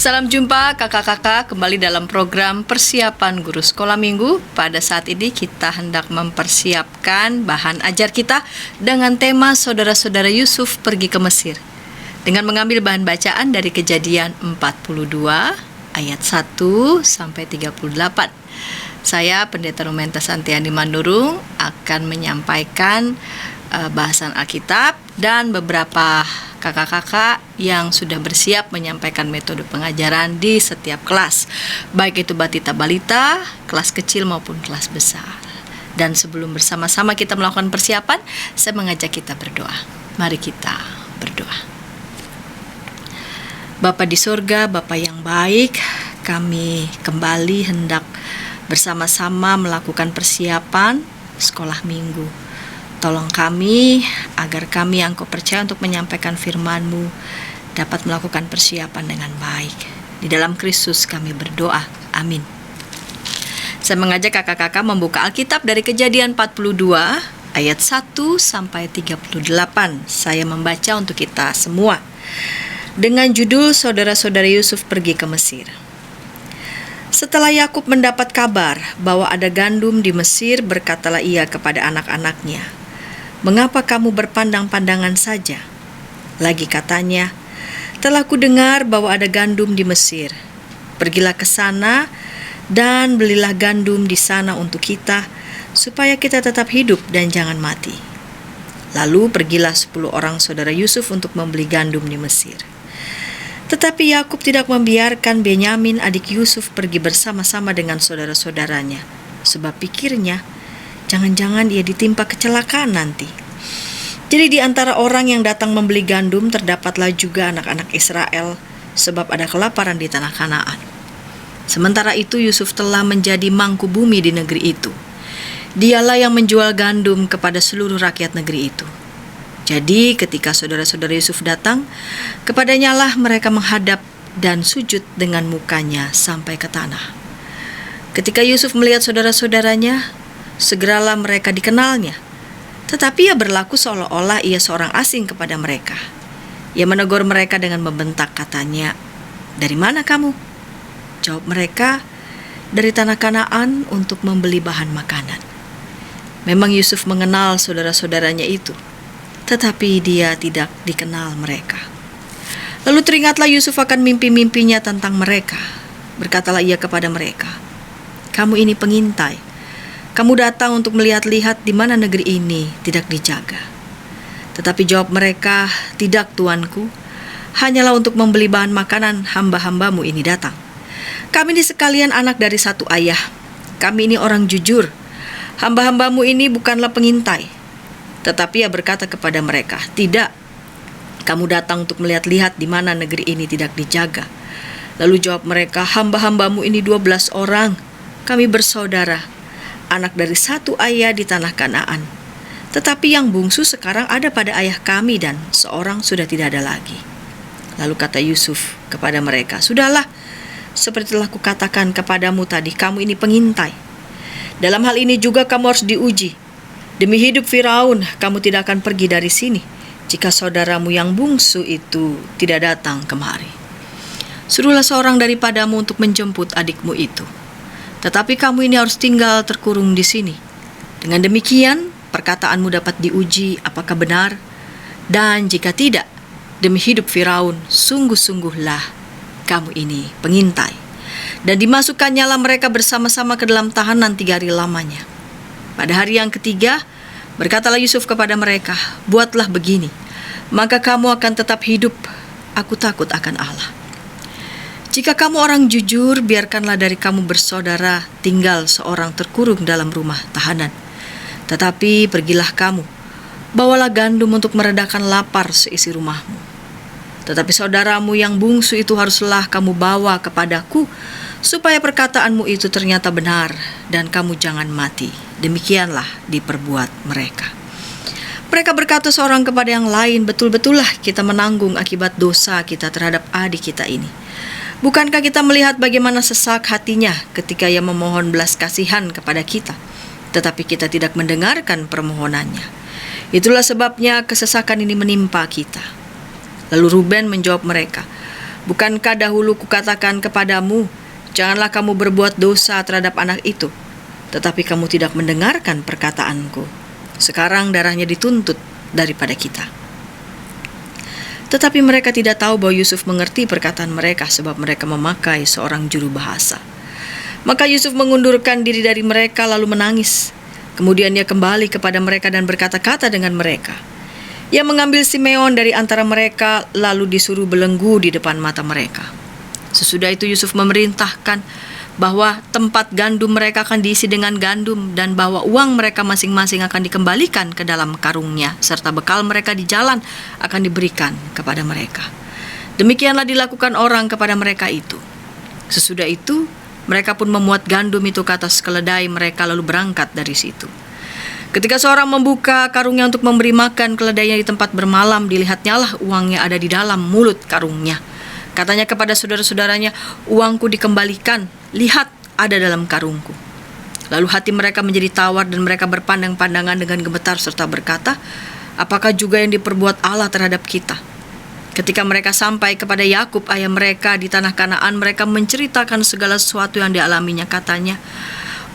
Salam jumpa kakak-kakak kembali dalam program persiapan guru sekolah minggu. Pada saat ini kita hendak mempersiapkan bahan ajar kita dengan tema saudara-saudara Yusuf pergi ke Mesir. Dengan mengambil bahan bacaan dari Kejadian 42 ayat 1 sampai 38. Saya Pendeta Rumenta Santiani Manurung akan menyampaikan bahasan Alkitab dan beberapa kakak-kakak yang sudah bersiap menyampaikan metode pengajaran di setiap kelas, baik itu batita balita, kelas kecil maupun kelas besar. Dan sebelum bersama-sama kita melakukan persiapan, saya mengajak kita berdoa. Mari kita berdoa. Bapa di surga, Bapa yang baik, kami kembali hendak bersama-sama melakukan persiapan sekolah minggu. Tolong kami agar kami yang Kau percaya untuk menyampaikan firman-Mu dapat melakukan persiapan dengan baik. Di dalam Kristus kami berdoa. Amin. Saya mengajak kakak-kakak membuka Alkitab dari Kejadian 42 ayat 1 sampai 38. Saya membaca untuk kita semua. Dengan judul Saudara-saudara Yusuf pergi ke Mesir. Setelah Yakub mendapat kabar bahwa ada gandum di Mesir, berkatalah ia kepada anak-anaknya, "Mengapa kamu berpandang-pandangan saja?" Lagi katanya, "Telah kudengar bahwa ada gandum di Mesir. Pergilah ke sana dan belilah gandum di sana untuk kita, supaya kita tetap hidup dan jangan mati." Lalu pergilah 10 orang saudara Yusuf untuk membeli gandum di Mesir. Tetapi Yakub tidak membiarkan Benyamin adik Yusuf pergi bersama-sama dengan saudara-saudaranya, sebab pikirnya, jangan-jangan ia ditimpa kecelakaan nanti. Jadi di antara orang yang datang membeli gandum terdapatlah juga anak-anak Israel, sebab ada kelaparan di tanah Kanaan. Sementara itu Yusuf telah menjadi mangku bumi di negeri itu. Dialah yang menjual gandum kepada seluruh rakyat negeri itu. Jadi ketika saudara-saudara Yusuf datang, kepadanya lah mereka menghadap dan sujud dengan mukanya sampai ke tanah. Ketika Yusuf melihat saudara-saudaranya, segeralah mereka dikenalnya. Tetapi ia berlaku seolah-olah ia seorang asing kepada mereka. Ia menegur mereka dengan membentak, katanya, "Dari mana kamu?" Jawab mereka, "Dari tanah Kanaan untuk membeli bahan makanan." Memang Yusuf mengenal saudara-saudaranya itu, tetapi dia tidak dikenal mereka. Lalu teringatlah Yusuf akan mimpi-mimpinya tentang mereka. Berkatalah ia kepada mereka, "Kamu ini pengintai. Kamu datang untuk melihat-lihat di mana negeri ini tidak dijaga." Tetapi jawab mereka, "Tidak, tuanku. Hanyalah untuk membeli bahan makanan hamba-hambamu ini datang. Kami ini sekalian anak dari satu ayah. Kami ini orang jujur. Hamba-hambamu ini bukanlah pengintai." Tetapi ia berkata kepada mereka, "Tidak, kamu datang untuk melihat-lihat di mana negeri ini tidak dijaga." Lalu jawab mereka, "Hamba-hambamu ini 12 orang. Kami bersaudara, anak dari satu ayah di tanah Kanaan. Tetapi yang bungsu sekarang ada pada ayah kami dan seorang sudah tidak ada lagi." Lalu kata Yusuf kepada mereka, "Sudahlah, seperti telah kukatakan kepadamu tadi, kamu ini pengintai. Dalam hal ini juga kamu harus diuji. Demi hidup Firaun, kamu tidak akan pergi dari sini jika saudaramu yang bungsu itu tidak datang kemari. Suruhlah seorang daripadamu untuk menjemput adikmu itu. Tetapi kamu ini harus tinggal terkurung di sini. Dengan demikian, perkataanmu dapat diuji apakah benar, dan jika tidak, demi hidup Firaun, sungguh-sungguhlah kamu ini pengintai." Dan dimasukkannya lah mereka bersama-sama ke dalam tahanan 3 hari lamanya. Pada hari yang ketiga, berkatalah Yusuf kepada mereka, "Buatlah begini, maka kamu akan tetap hidup. Aku takut akan Allah. Jika kamu orang jujur, biarkanlah dari kamu bersaudara tinggal seorang terkurung dalam rumah tahanan. Tetapi pergilah kamu, bawalah gandum untuk meredakan lapar seisi rumahmu. Tetapi saudaramu yang bungsu itu haruslah kamu bawa kepadaku, supaya perkataanmu itu ternyata benar dan kamu jangan mati." Demikianlah diperbuat mereka. Mereka berkata seorang kepada yang lain, "Betul-betullah kita menanggung akibat dosa kita terhadap adik kita ini. Bukankah kita melihat bagaimana sesak hatinya ketika ia memohon belas kasihan kepada kita, tetapi kita tidak mendengarkan permohonannya. Itulah sebabnya kesesakan ini menimpa kita." Lalu Ruben menjawab mereka, Bukankah dahulu kukatakan kepadamu, janganlah kamu berbuat dosa terhadap anak itu? Tetapi kamu tidak mendengarkan perkataanku. Sekarang darahnya dituntut daripada kita." Tetapi mereka tidak tahu bahwa Yusuf mengerti perkataan mereka, sebab mereka memakai seorang juru bahasa. Maka Yusuf mengundurkan diri dari mereka lalu menangis. Kemudian ia kembali kepada mereka dan berkata-kata dengan mereka. Ia mengambil Simeon dari antara mereka lalu disuruh belenggu di depan mata mereka. Sesudah itu Yusuf memerintahkan bahwa tempat gandum mereka akan diisi dengan gandum dan bahwa uang mereka masing-masing akan dikembalikan ke dalam karungnya serta bekal mereka di jalan akan diberikan kepada mereka. Demikianlah dilakukan orang kepada mereka itu. Sesudah itu mereka pun memuat gandum itu ke atas keledai mereka lalu berangkat dari situ. Ketika seorang membuka karungnya untuk memberi makan keledainya di tempat bermalam, dilihatnyalah uangnya ada di dalam mulut karungnya. Katanya kepada saudara-saudaranya, "Uangku dikembalikan, lihat ada dalam karungku." Lalu hati mereka menjadi tawar dan mereka berpandang-pandangan dengan gemetar serta berkata, "Apakah juga yang diperbuat Allah terhadap kita?" Ketika mereka sampai kepada Yakub ayah mereka di tanah Kanaan, mereka menceritakan segala sesuatu yang dialaminya. Katanya,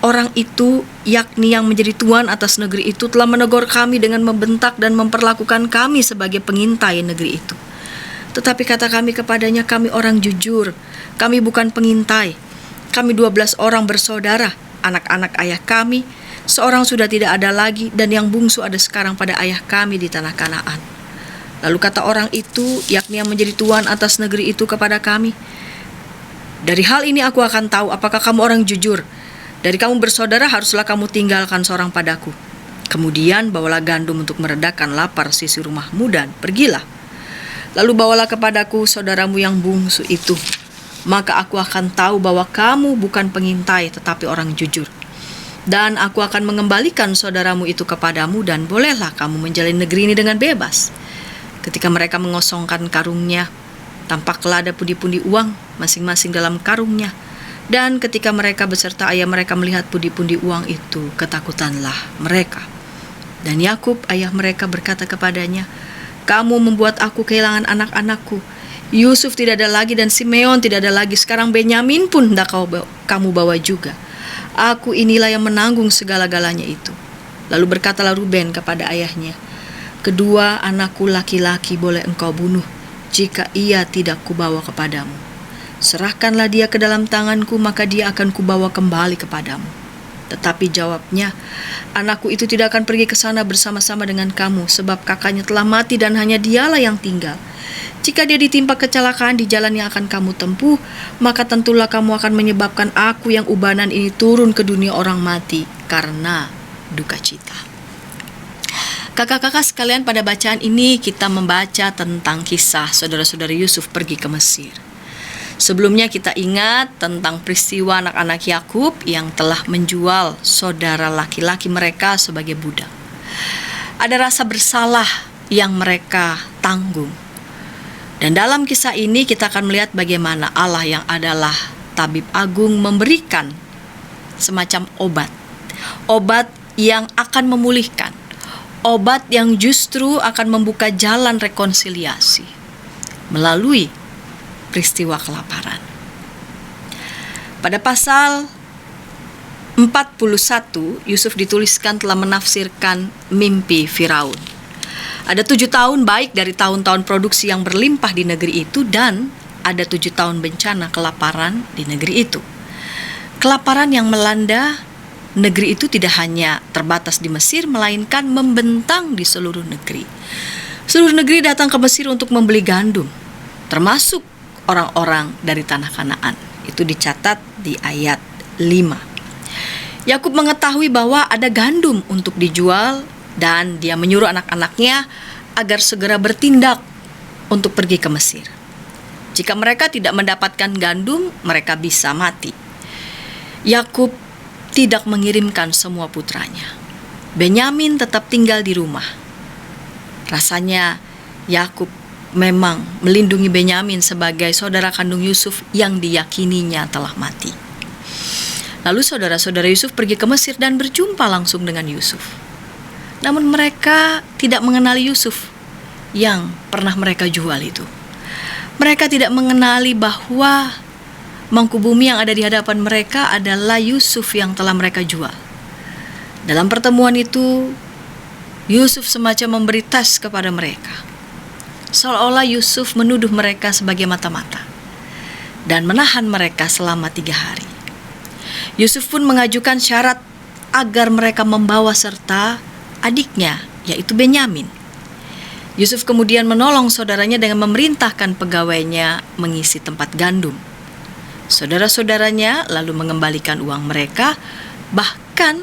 "Orang itu, yakni yang menjadi tuan atas negeri itu, telah menegur kami dengan membentak dan memperlakukan kami sebagai pengintai negeri itu. Tetapi kata kami kepadanya, kami orang jujur, kami bukan pengintai. Kami 12 orang bersaudara, anak-anak ayah kami, seorang sudah tidak ada lagi, dan yang bungsu ada sekarang pada ayah kami di tanah Kanaan." Lalu kata orang itu, yakni yang menjadi tuan atas negeri itu kepada kami, "Dari hal ini aku akan tahu apakah kamu orang jujur. Dari kamu bersaudara haruslah kamu tinggalkan seorang padaku. Kemudian bawalah gandum untuk meredakan lapar sisi rumahmu dan pergilah. Lalu bawalah kepadaku saudaramu yang bungsu itu. Maka aku akan tahu bahwa kamu bukan pengintai tetapi orang jujur. Dan aku akan mengembalikan saudaramu itu kepadamu dan bolehlah kamu menjalani negeri ini dengan bebas." Ketika mereka mengosongkan karungnya, tampaklah ada pundi-pundi uang masing-masing dalam karungnya. Dan ketika mereka beserta ayah mereka melihat pundi-pundi uang itu, ketakutanlah mereka. Dan Yakub ayah mereka berkata kepadanya, "Kamu membuat aku kehilangan anak-anakku. Yusuf tidak ada lagi dan Simeon tidak ada lagi. Sekarang Benyamin pun hendak kamu bawa juga. Aku inilah yang menanggung segala-galanya itu." Lalu berkatalah Ruben kepada ayahnya, "Kedua anakku laki-laki boleh engkau bunuh jika ia tidak kubawa kepadamu. Serahkanlah dia ke dalam tanganku, maka dia akan kubawa kembali kepadamu." Tetapi jawabnya, "Anakku itu tidak akan pergi ke sana bersama-sama dengan kamu, sebab kakaknya telah mati dan hanya dialah yang tinggal. Jika dia ditimpa kecelakaan di jalan yang akan kamu tempuh, maka tentulah kamu akan menyebabkan aku yang ubanan ini turun ke dunia orang mati karena duka cita." Kakak-kakak sekalian, pada bacaan ini kita membaca tentang kisah saudara-saudara Yusuf pergi ke Mesir. Sebelumnya kita ingat tentang peristiwa anak-anak Yakub yang telah menjual saudara laki-laki mereka sebagai budak. Ada rasa bersalah yang mereka tanggung. Dan dalam kisah ini kita akan melihat bagaimana Allah yang adalah tabib agung memberikan semacam obat yang akan memulihkan, obat yang justru akan membuka jalan rekonsiliasi melalui peristiwa kelaparan. Pada pasal 41, Yusuf dituliskan telah menafsirkan mimpi Firaun. Ada 7 tahun baik dari tahun-tahun produksi yang berlimpah di negeri itu, dan ada 7 tahun bencana kelaparan di negeri itu. Kelaparan yang melanda negeri itu tidak hanya terbatas di Mesir, melainkan membentang di seluruh negeri. Seluruh negeri datang ke Mesir untuk membeli gandum, termasuk orang-orang dari tanah Kanaan. Itu dicatat di ayat 5. Yakub mengetahui bahwa ada gandum untuk dijual dan dia menyuruh anak-anaknya agar segera bertindak untuk pergi ke Mesir. Jika mereka tidak mendapatkan gandum, mereka bisa mati. Yakub tidak mengirimkan semua putranya. Benyamin tetap tinggal di rumah. Rasanya Yakub memang melindungi Benyamin sebagai saudara kandung Yusuf yang diyakininya telah mati. Lalu saudara-saudara Yusuf pergi ke Mesir dan berjumpa langsung dengan Yusuf. Namun mereka tidak mengenali Yusuf yang pernah mereka jual itu. Mereka tidak mengenali bahwa mangku bumi yang ada di hadapan mereka adalah Yusuf yang telah mereka jual. Dalam pertemuan itu, Yusuf semacam memberi tes kepada mereka. Seolah-olah Yusuf menuduh mereka sebagai mata-mata dan menahan mereka selama 3 hari. Yusuf pun mengajukan syarat agar mereka membawa serta adiknya, yaitu Benyamin. Yusuf kemudian menolong saudaranya dengan memerintahkan pegawainya mengisi tempat gandum. Saudara-saudaranya lalu mengembalikan uang mereka, bahkan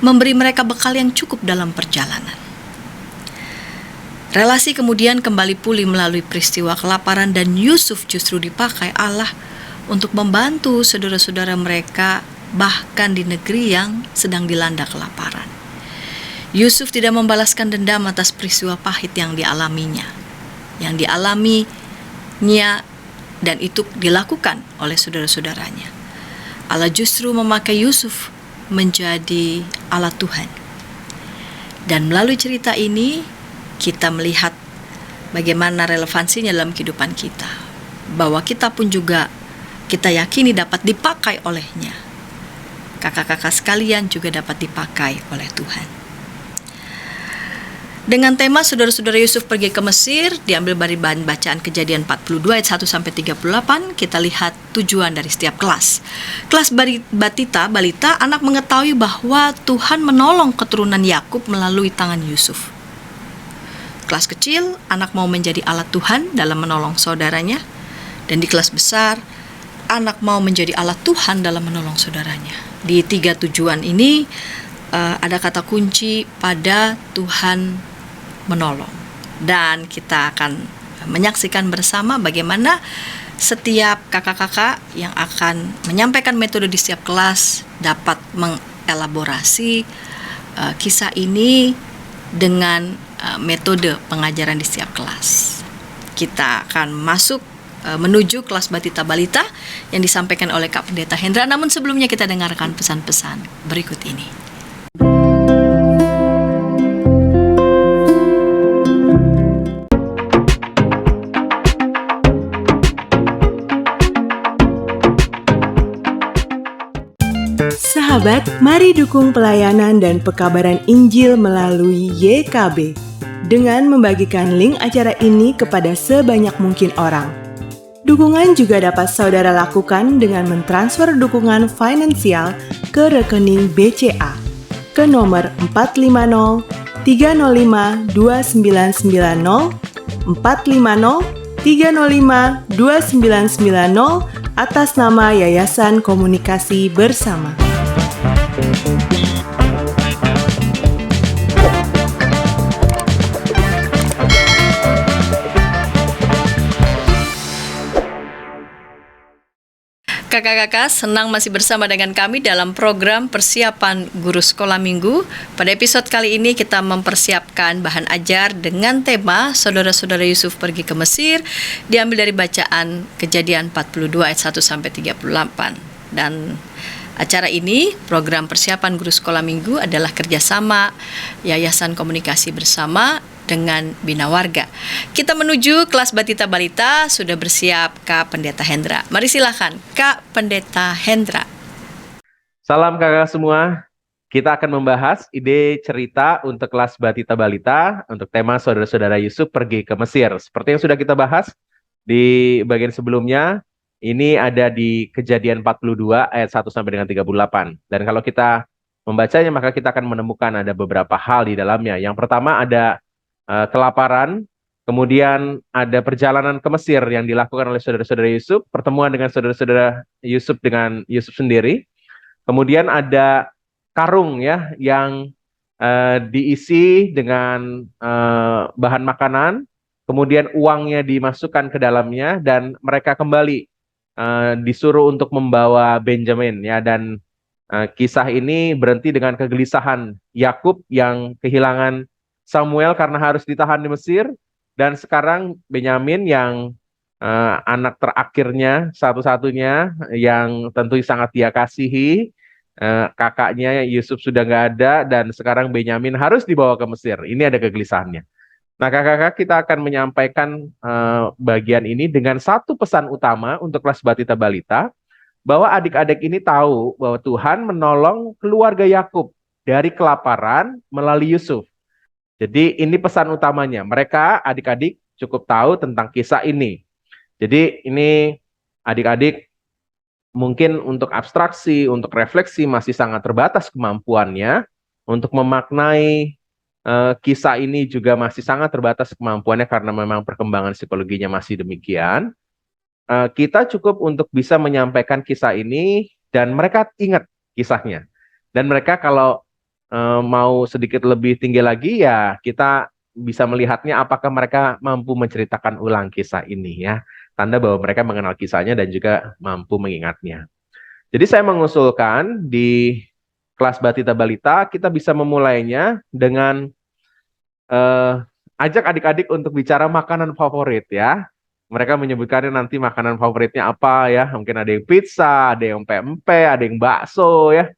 memberi mereka bekal yang cukup dalam perjalanan. Relasi kemudian kembali pulih melalui peristiwa kelaparan, dan Yusuf justru dipakai Allah untuk membantu saudara-saudara mereka bahkan di negeri yang sedang dilanda kelaparan. Yusuf tidak membalaskan dendam atas peristiwa pahit yang dialaminya, dan itu dilakukan oleh saudara-saudaranya. Allah justru memakai Yusuf menjadi alat Tuhan. Dan melalui cerita ini kita melihat bagaimana relevansinya dalam kehidupan kita, bahwa kita pun juga kita yakini dapat dipakai olehnya. Kakak-kakak sekalian juga dapat dipakai oleh Tuhan. Dengan tema saudara-saudara Yusuf pergi ke Mesir, diambil dari bahan bacaan Kejadian 42 ayat 1-38, kita lihat tujuan dari setiap kelas. Kelas balita, anak mengetahui bahwa Tuhan menolong keturunan Yakub melalui tangan Yusuf. Kelas kecil, anak mau menjadi alat Tuhan dalam menolong saudaranya. Dan di kelas besar, anak mau menjadi alat Tuhan dalam menolong saudaranya. Di 3 tujuan ini ada kata kunci pada Tuhan menolong. Dan kita akan menyaksikan bersama bagaimana setiap kakak-kakak yang akan menyampaikan metode di setiap kelas dapat mengelaborasi kisah ini dengan metode pengajaran di setiap kelas. Kita akan masuk menuju kelas Batita Balita yang disampaikan oleh Kak Pendeta Hendra. Namun sebelumnya kita dengarkan pesan-pesan berikut ini. Sahabat, mari dukung pelayanan dan pekabaran Injil melalui YKB dengan membagikan link acara ini kepada sebanyak mungkin orang. Dukungan juga dapat saudara lakukan dengan mentransfer dukungan finansial ke rekening BCA ke nomor 450 305 2990 450 305 2990 atas nama Yayasan Komunikasi Bersama. Kakak-kakak, senang masih bersama dengan kami dalam program persiapan guru sekolah minggu. Pada episode kali ini kita mempersiapkan bahan ajar dengan tema saudara-saudara Yusuf pergi ke Mesir, diambil dari bacaan Kejadian 42 ayat 1-38. Dan acara ini, program persiapan guru sekolah minggu, adalah kerjasama Yayasan Komunikasi Bersama dengan Bina Warga. Kita menuju kelas Batita Balita. Sudah bersiap Kak Pendeta Hendra. Mari silakan Kak Pendeta Hendra. Salam kakak semua. Kita akan membahas ide cerita untuk kelas Batita Balita untuk tema saudara-saudara Yusuf pergi ke Mesir. Seperti yang sudah kita bahas di bagian sebelumnya, ini ada di Kejadian 42 ayat 1-38. Dan kalau kita membacanya, maka kita akan menemukan ada beberapa hal di dalamnya. Yang pertama ada kelaparan, kemudian ada perjalanan ke Mesir yang dilakukan oleh saudara-saudara Yusuf, pertemuan dengan saudara-saudara Yusuf dengan Yusuf sendiri. Kemudian ada karung ya yang diisi dengan bahan makanan, kemudian uangnya dimasukkan ke dalamnya dan mereka kembali disuruh untuk membawa Benjamin ya. Dan kisah ini berhenti dengan kegelisahan Yakub yang kehilangan Samuel karena harus ditahan di Mesir, dan sekarang Benyamin yang anak terakhirnya satu-satunya yang tentu sangat dia kasihi, kakaknya Yusuf sudah nggak ada dan sekarang Benyamin harus dibawa ke Mesir. Ini ada kegelisahannya. Nah, kakak-kakak kita akan menyampaikan bagian ini dengan satu pesan utama untuk kelas Batita Balita, bahwa adik-adik ini tahu bahwa Tuhan menolong keluarga Yakub dari kelaparan melalui Yusuf. Jadi ini pesan utamanya. Mereka adik-adik cukup tahu tentang kisah ini. Jadi ini adik-adik mungkin untuk abstraksi, untuk refleksi masih sangat terbatas kemampuannya. Untuk memaknai kisah ini juga masih sangat terbatas kemampuannya karena memang perkembangan psikologinya masih demikian. Kita cukup untuk bisa menyampaikan kisah ini dan mereka ingat kisahnya. Dan mereka kalau mau sedikit lebih tinggi lagi ya kita bisa melihatnya apakah mereka mampu menceritakan ulang kisah ini ya. Tanda bahwa mereka mengenal kisahnya dan juga mampu mengingatnya. Jadi saya mengusulkan di kelas Batita Balita kita bisa memulainya dengan ajak adik-adik untuk bicara makanan favorit ya. Mereka menyebutkannya nanti makanan favoritnya apa ya. Mungkin ada yang pizza, ada yang pempek, ada yang bakso ya.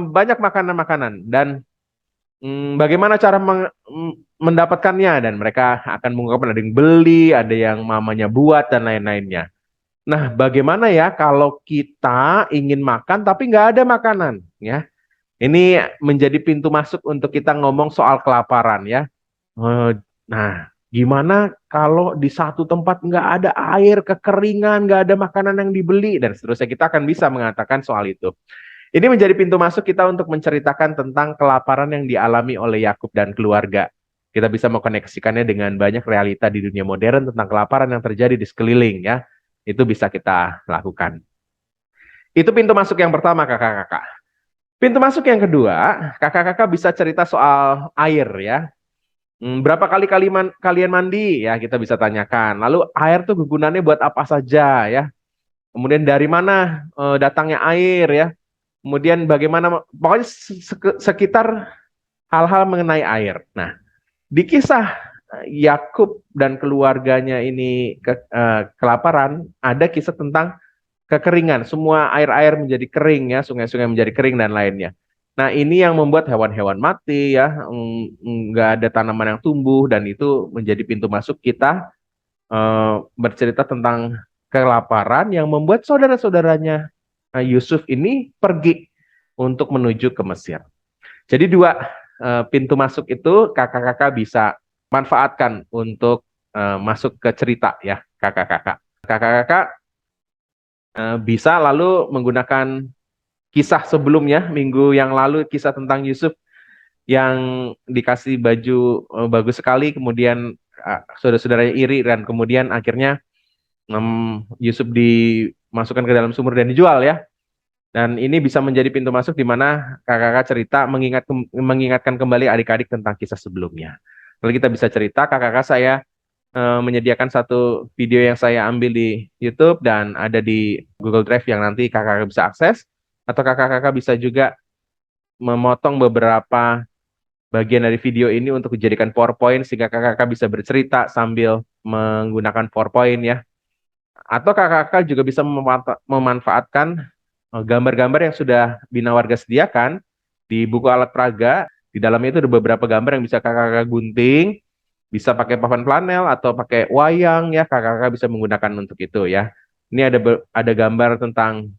Banyak makanan-makanan. Dan bagaimana cara mendapatkannya. Dan mereka akan mengungkapkan ada yang beli, ada yang mamanya buat, dan lain-lainnya. Nah, bagaimana ya kalau kita ingin makan tapi nggak ada makanan ya. Ini menjadi pintu masuk untuk kita ngomong soal kelaparan ya. Nah, gimana kalau di satu tempat nggak ada air, kekeringan, nggak ada makanan yang dibeli, dan seterusnya. Kita akan bisa mengatakan soal itu. Ini menjadi pintu masuk kita untuk menceritakan tentang kelaparan yang dialami oleh Yakub dan keluarga. Kita bisa mengkoneksikannya dengan banyak realita di dunia modern tentang kelaparan yang terjadi di sekeliling ya. Itu bisa kita lakukan. Itu pintu masuk yang pertama, kakak-kakak. Pintu masuk yang kedua, kakak-kakak bisa cerita soal air ya. Berapa kali kalian mandi? Ya, kita bisa tanyakan. Lalu air tuh gunanya buat apa saja ya? Kemudian dari mana datangnya air ya? Kemudian bagaimana, pokoknya sekitar hal-hal mengenai air. Nah, di kisah Yakub dan keluarganya ini kelaparan, ada kisah tentang kekeringan. Semua air-air menjadi kering ya, sungai-sungai menjadi kering dan lainnya. Nah, ini yang membuat hewan-hewan mati ya, nggak ada tanaman yang tumbuh, dan itu menjadi pintu masuk kita bercerita tentang kelaparan yang membuat saudara-saudaranya Yusuf ini pergi untuk menuju ke Mesir. Jadi dua pintu masuk itu kakak-kakak bisa manfaatkan untuk masuk ke cerita ya, kakak-kakak. Kakak-kakak bisa lalu menggunakan kisah sebelumnya, minggu yang lalu kisah tentang Yusuf yang dikasih baju bagus sekali, kemudian saudara-saudaranya iri, dan kemudian akhirnya Yusuf dimasukkan ke dalam sumur dan dijual ya. Dan ini bisa menjadi pintu masuk di mana kakak-kakak cerita mengingatkan kembali adik-adik tentang kisah sebelumnya. Lalu kita bisa cerita, kakak-kakak saya menyediakan satu video yang saya ambil di YouTube dan ada di Google Drive yang nanti kakak-kakak bisa akses, atau kakak-kakak bisa juga memotong beberapa bagian dari video ini untuk dijadikan PowerPoint sehingga kakak-kakak bisa bercerita sambil menggunakan PowerPoint ya. Atau kakak-kakak juga bisa memanfaatkan gambar-gambar yang sudah Bina Warga sediakan di buku alat peraga. Di dalamnya itu ada beberapa gambar yang bisa kakak-kakak gunting, bisa pakai papan flanel atau pakai wayang ya, kakak-kakak bisa menggunakan untuk itu ya. Ini ada gambar tentang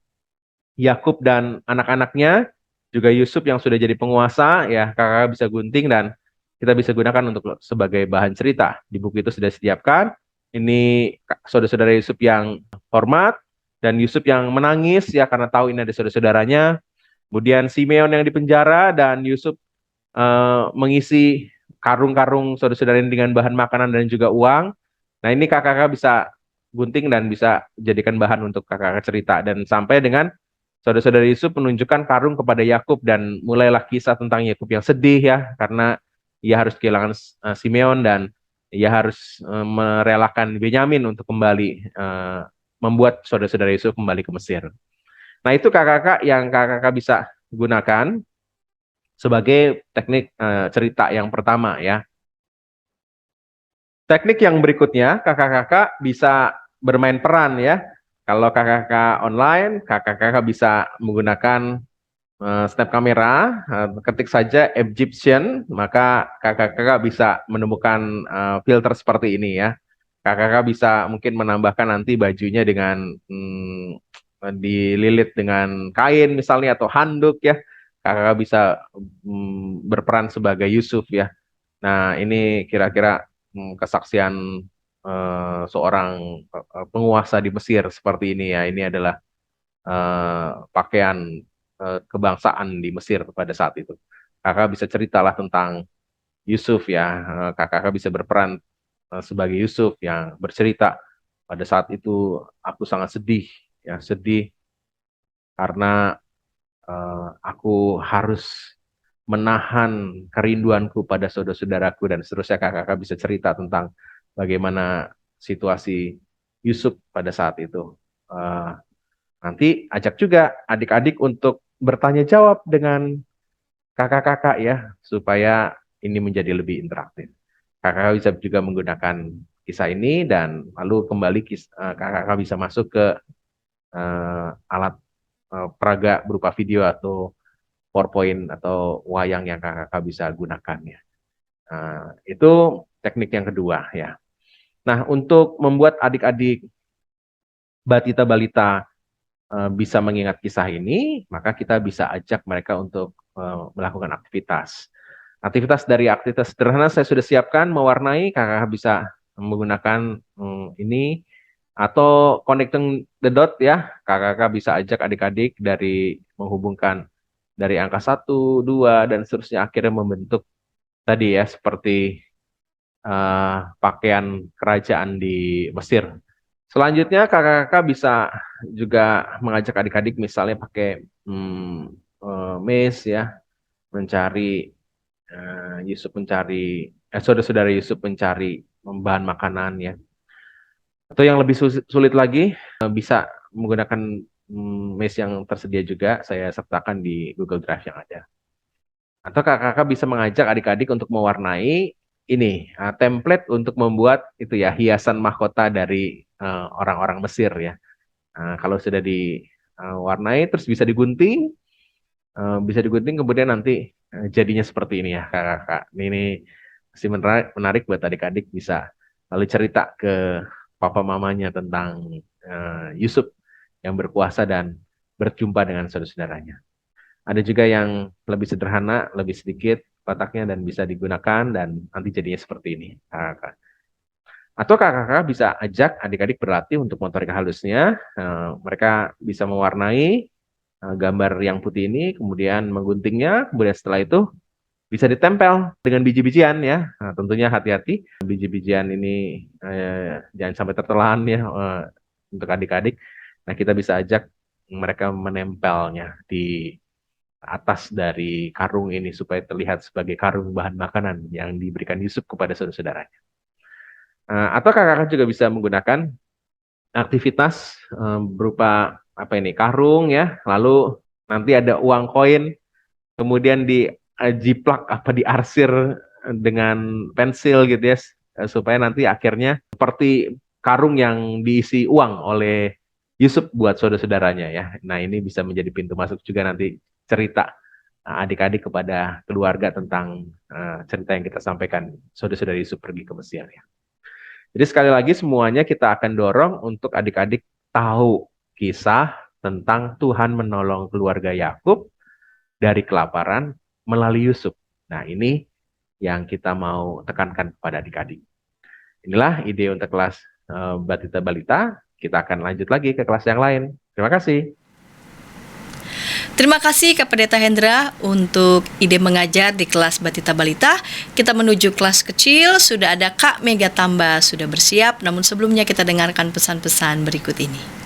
Yakub dan anak-anaknya, juga Yusuf yang sudah jadi penguasa ya, kakak-kakak bisa gunting dan kita bisa gunakan untuk sebagai bahan cerita. Di buku itu sudah disiapkan. Ini saudara-saudara Yusuf yang hormat dan Yusuf yang menangis ya karena tahu ini ada saudara-saudaranya. Kemudian Simeon yang dipenjara dan Yusuf mengisi karung-karung saudara-saudara ini dengan bahan makanan dan juga uang. Nah, ini kakak-kakak bisa gunting dan bisa jadikan bahan untuk kakak-kakak cerita. Dan sampai dengan saudara-saudara Yusuf menunjukkan karung kepada Yakub dan mulailah kisah tentang Yakub yang sedih ya karena ia harus kehilangan Simeon dan ia harus merelakan Benyamin untuk kembali membuat saudara-saudara Yusuf kembali ke Mesir. Nah, itu kakak-kakak yang kakak-kakak bisa gunakan sebagai teknik cerita yang pertama ya. Teknik yang berikutnya, kakak-kakak bisa bermain peran ya. Kalau kakak-kakak online, kakak-kakak bisa menggunakan snap kamera, ketik saja Egyptian, maka kakak-kakak bisa menemukan filter seperti ini ya. Kakak-kakak bisa mungkin menambahkan nanti bajunya dengan dililit dengan kain misalnya atau handuk ya. Kakak-kakak bisa berperan sebagai Yusuf ya. Nah, ini kira-kira kesaksian seorang penguasa di Mesir seperti ini ya. Ini adalah pakaian kebangsaan di Mesir pada saat itu. Kakak bisa ceritalah tentang Yusuf ya. Kakak bisa berperan sebagai Yusuf yang bercerita pada saat itu aku sangat sedih ya, sedih karena aku harus menahan kerinduanku pada saudara-saudaraku dan seterusnya. Kakak bisa cerita tentang bagaimana situasi Yusuf pada saat itu. Nanti ajak juga adik-adik untuk bertanya jawab dengan kakak-kakak ya, supaya ini menjadi lebih interaktif. Kakak bisa juga menggunakan kisah ini dan lalu kembali kakak bisa masuk ke alat peraga berupa video atau PowerPoint atau wayang yang kakak bisa gunakan ya. Itu teknik yang kedua ya. Nah, untuk membuat adik-adik batita balita bisa mengingat kisah ini, maka kita bisa ajak mereka untuk melakukan aktivitas. Aktivitas dari aktivitas sederhana saya sudah siapkan, mewarnai, kakak bisa menggunakan ini, atau connecting the dot ya, kakak bisa ajak adik-adik dari menghubungkan dari angka 1, 2, dan seterusnya akhirnya membentuk tadi ya, seperti pakaian kerajaan di Mesir. Selanjutnya kakak-kakak bisa juga mengajak adik-adik misalnya pakai maze ya, mencari Yusuf mencari saudara-saudara Yusuf mencari bahan makanan ya. Atau yang lebih sulit lagi bisa menggunakan maze yang tersedia juga, saya sertakan di Google Drive yang ada. Atau kakak-kakak bisa mengajak adik-adik untuk mewarnai ini template untuk membuat itu ya, hiasan mahkota dari orang-orang Mesir ya. Kalau sudah diwarnai terus bisa digunting, kemudian nanti jadinya seperti ini ya kakak-kakak. Ini masih menarik buat adik-adik, bisa lalu cerita ke papa mamanya tentang Yusuf yang berkuasa dan berjumpa dengan saudara-saudaranya. Ada juga yang lebih sederhana, lebih sedikit kotaknya dan bisa digunakan dan nanti jadinya seperti ini kakak. Atau kakak bisa ajak adik-adik berlatih untuk motorik halusnya. Mereka bisa mewarnai gambar yang putih ini, kemudian mengguntingnya, kemudian setelah itu bisa ditempel dengan biji-bijian ya. Nah, tentunya hati-hati, biji-bijian ini jangan sampai tertelan ya untuk adik-adik. Nah, kita bisa ajak mereka menempelnya di atas dari karung ini supaya terlihat sebagai karung bahan makanan yang diberikan Yusuf kepada saudara-saudaranya. Atau kakak juga bisa menggunakan aktivitas berupa apa ini, karung ya, lalu nanti ada uang koin, kemudian dijiplak apa diarsir dengan pensil gitu ya, supaya nanti akhirnya seperti karung yang diisi uang oleh Yusuf buat saudara-saudaranya ya. Nah, ini bisa menjadi pintu masuk juga nanti cerita adik-adik kepada keluarga tentang cerita yang kita sampaikan saudara-saudara Yusuf pergi ke Mesir ya. Jadi sekali lagi semuanya kita akan dorong untuk adik-adik tahu kisah tentang Tuhan menolong keluarga Yakub dari kelaparan melalui Yusuf. Nah, ini yang kita mau tekankan kepada adik-adik. Inilah ide untuk kelas Batita Balita. Kita akan lanjut lagi ke kelas yang lain. Terima kasih. Terima kasih Kak Pendeta Hendra untuk ide mengajar di kelas Batita Balita. Kita menuju kelas kecil, sudah ada Kak Mega Tamba sudah bersiap. Namun sebelumnya kita dengarkan pesan-pesan berikut ini.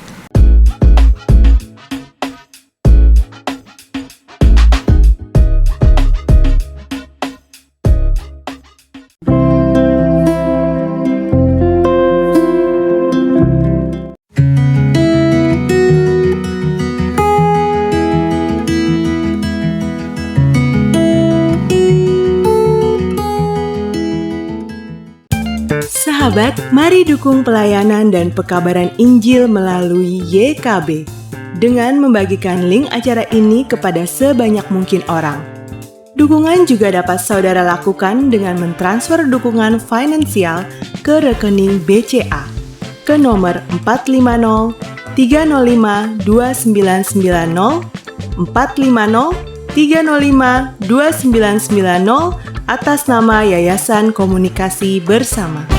Sahabat, mari dukung pelayanan dan pekabaran Injil melalui YKB dengan membagikan link acara ini kepada sebanyak mungkin orang. Dukungan juga dapat saudara lakukan dengan mentransfer dukungan finansial ke rekening BCA ke nomor 450 305 2990 450 305 2990 atas nama Yayasan Komunikasi Bersama.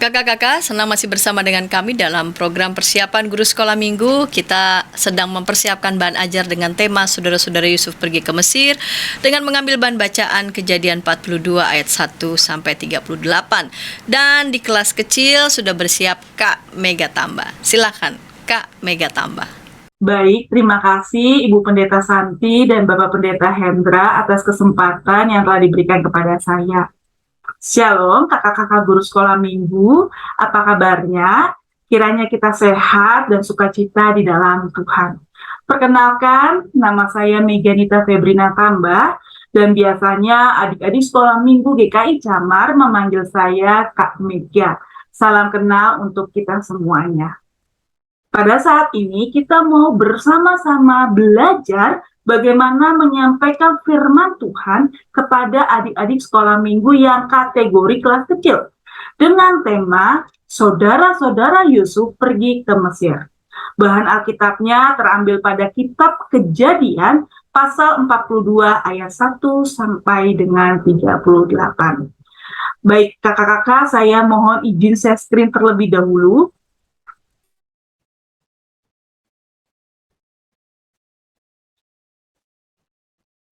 Kakak-kakak, senang masih bersama dengan kami dalam program persiapan guru sekolah minggu. Kita sedang mempersiapkan bahan ajar dengan tema Saudara-saudara Yusuf pergi ke Mesir dengan mengambil bahan bacaan Kejadian 42 ayat 1 sampai 38. Dan di kelas kecil sudah bersiap Kak Mega Tamba. Silakan Kak Mega Tamba. Baik, terima kasih Ibu Pendeta Santi dan Bapak Pendeta Hendra atas kesempatan yang telah diberikan kepada saya. Shalom kakak-kakak guru sekolah minggu, apa kabarnya? Kiranya kita sehat dan sukacita di dalam Tuhan. Perkenalkan, nama saya Meganita Febrina Tamba, dan biasanya adik-adik sekolah minggu GKI Camar memanggil saya Kak Mega. Salam kenal untuk kita semuanya. Pada saat ini kita mau bersama-sama belajar bagaimana menyampaikan firman Tuhan kepada adik-adik sekolah minggu yang kategori kelas kecil dengan tema Saudara-saudara Yusuf pergi ke Mesir. Bahan Alkitabnya terambil pada kitab Kejadian pasal 42 ayat 1 sampai dengan 38. Baik kakak-kakak, saya mohon izin share screen terlebih dahulu.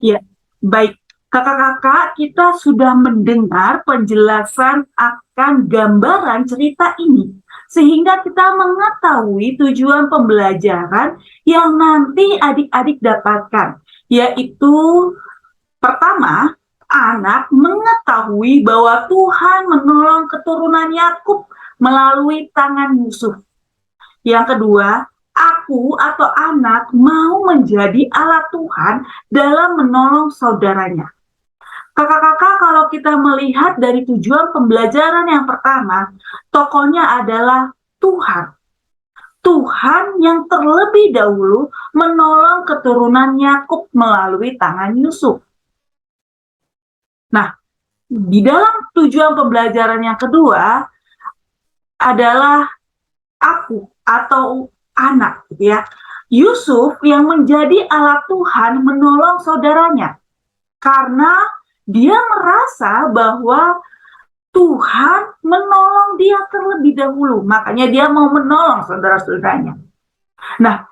Ya, baik. Kakak-kakak, kita sudah mendengar penjelasan akan gambaran cerita ini. Sehingga kita mengetahui tujuan pembelajaran yang nanti adik-adik dapatkan. Yaitu, pertama, anak mengetahui bahwa Tuhan menolong keturunan Yakub melalui tangan Yusuf. Yang kedua, aku atau anak mau menjadi alat Tuhan dalam menolong saudaranya. Kakak-kakak, kalau kita melihat dari tujuan pembelajaran yang pertama, tokohnya adalah Tuhan. Tuhan yang terlebih dahulu menolong keturunan Yakub melalui tangan Yusuf. Nah, di dalam tujuan pembelajaran yang kedua adalah aku atau anak, gitu ya. Yusuf yang menjadi alat Tuhan menolong saudaranya karena dia merasa bahwa Tuhan menolong dia terlebih dahulu, makanya dia mau menolong saudara-saudaranya. Nah,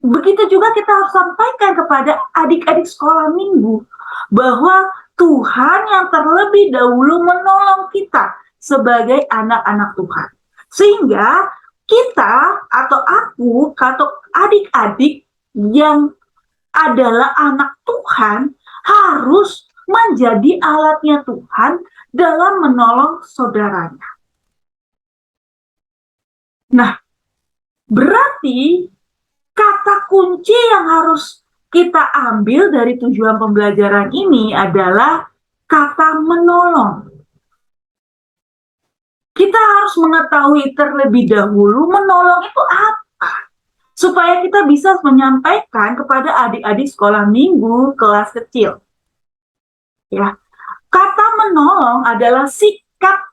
begitu juga kita harus sampaikan kepada adik-adik sekolah minggu bahwa Tuhan yang terlebih dahulu menolong kita sebagai anak-anak Tuhan. Sehingga kita atau aku atau adik-adik yang adalah anak Tuhan harus menjadi alatnya Tuhan dalam menolong saudaranya. Nah, berarti kata kunci yang harus kita ambil dari tujuan pembelajaran ini adalah kata menolong. Kita harus mengetahui terlebih dahulu menolong itu apa, supaya kita bisa menyampaikan kepada adik-adik sekolah minggu kelas kecil. Ya, kata menolong adalah sikap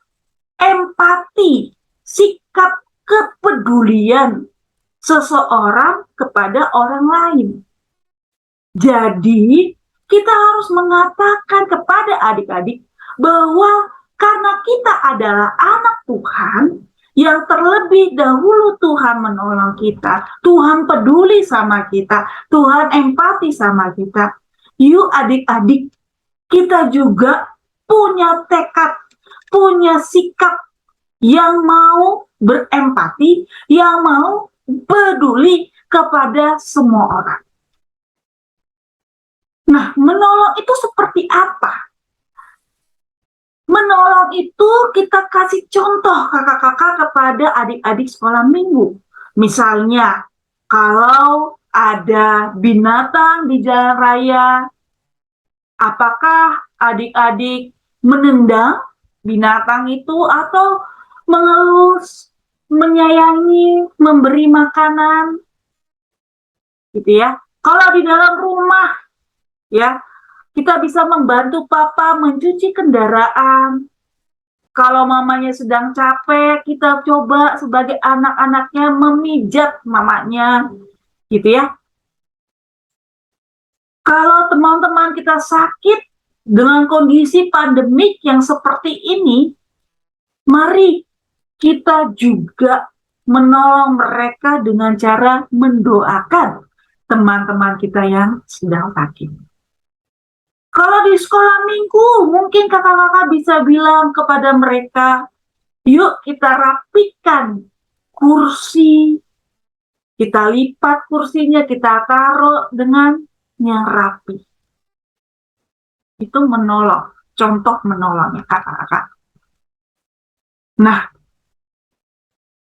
empati, sikap kepedulian seseorang kepada orang lain. Jadi, kita harus mengatakan kepada adik-adik bahwa karena kita adalah anak Tuhan, yang terlebih dahulu Tuhan menolong kita, Tuhan peduli sama kita, Tuhan empati sama kita. Yuk adik-adik, kita juga punya tekad, punya sikap yang mau berempati, yang mau peduli kepada semua orang. Nah, menolong itu seperti apa? Menolong itu kita kasih contoh kakak-kakak kepada adik-adik sekolah minggu. Misalnya, kalau ada binatang di jalan raya, apakah adik-adik menendang binatang itu atau mengelus, menyayangi, memberi makanan, gitu ya. Kalau di dalam rumah, ya, kita bisa membantu papa mencuci kendaraan. Kalau mamanya sedang capek, kita coba sebagai anak-anaknya memijat mamanya, gitu ya. Kalau teman-teman kita sakit dengan kondisi pandemik yang seperti ini, mari kita juga menolong mereka dengan cara mendoakan teman-teman kita yang sedang sakit. Kalau di sekolah minggu, mungkin kakak-kakak bisa bilang kepada mereka, yuk kita rapikan kursi, kita lipat kursinya, kita taruh dengan yang rapi. Itu menolong, contoh menolongnya kakak-kakak. Nah,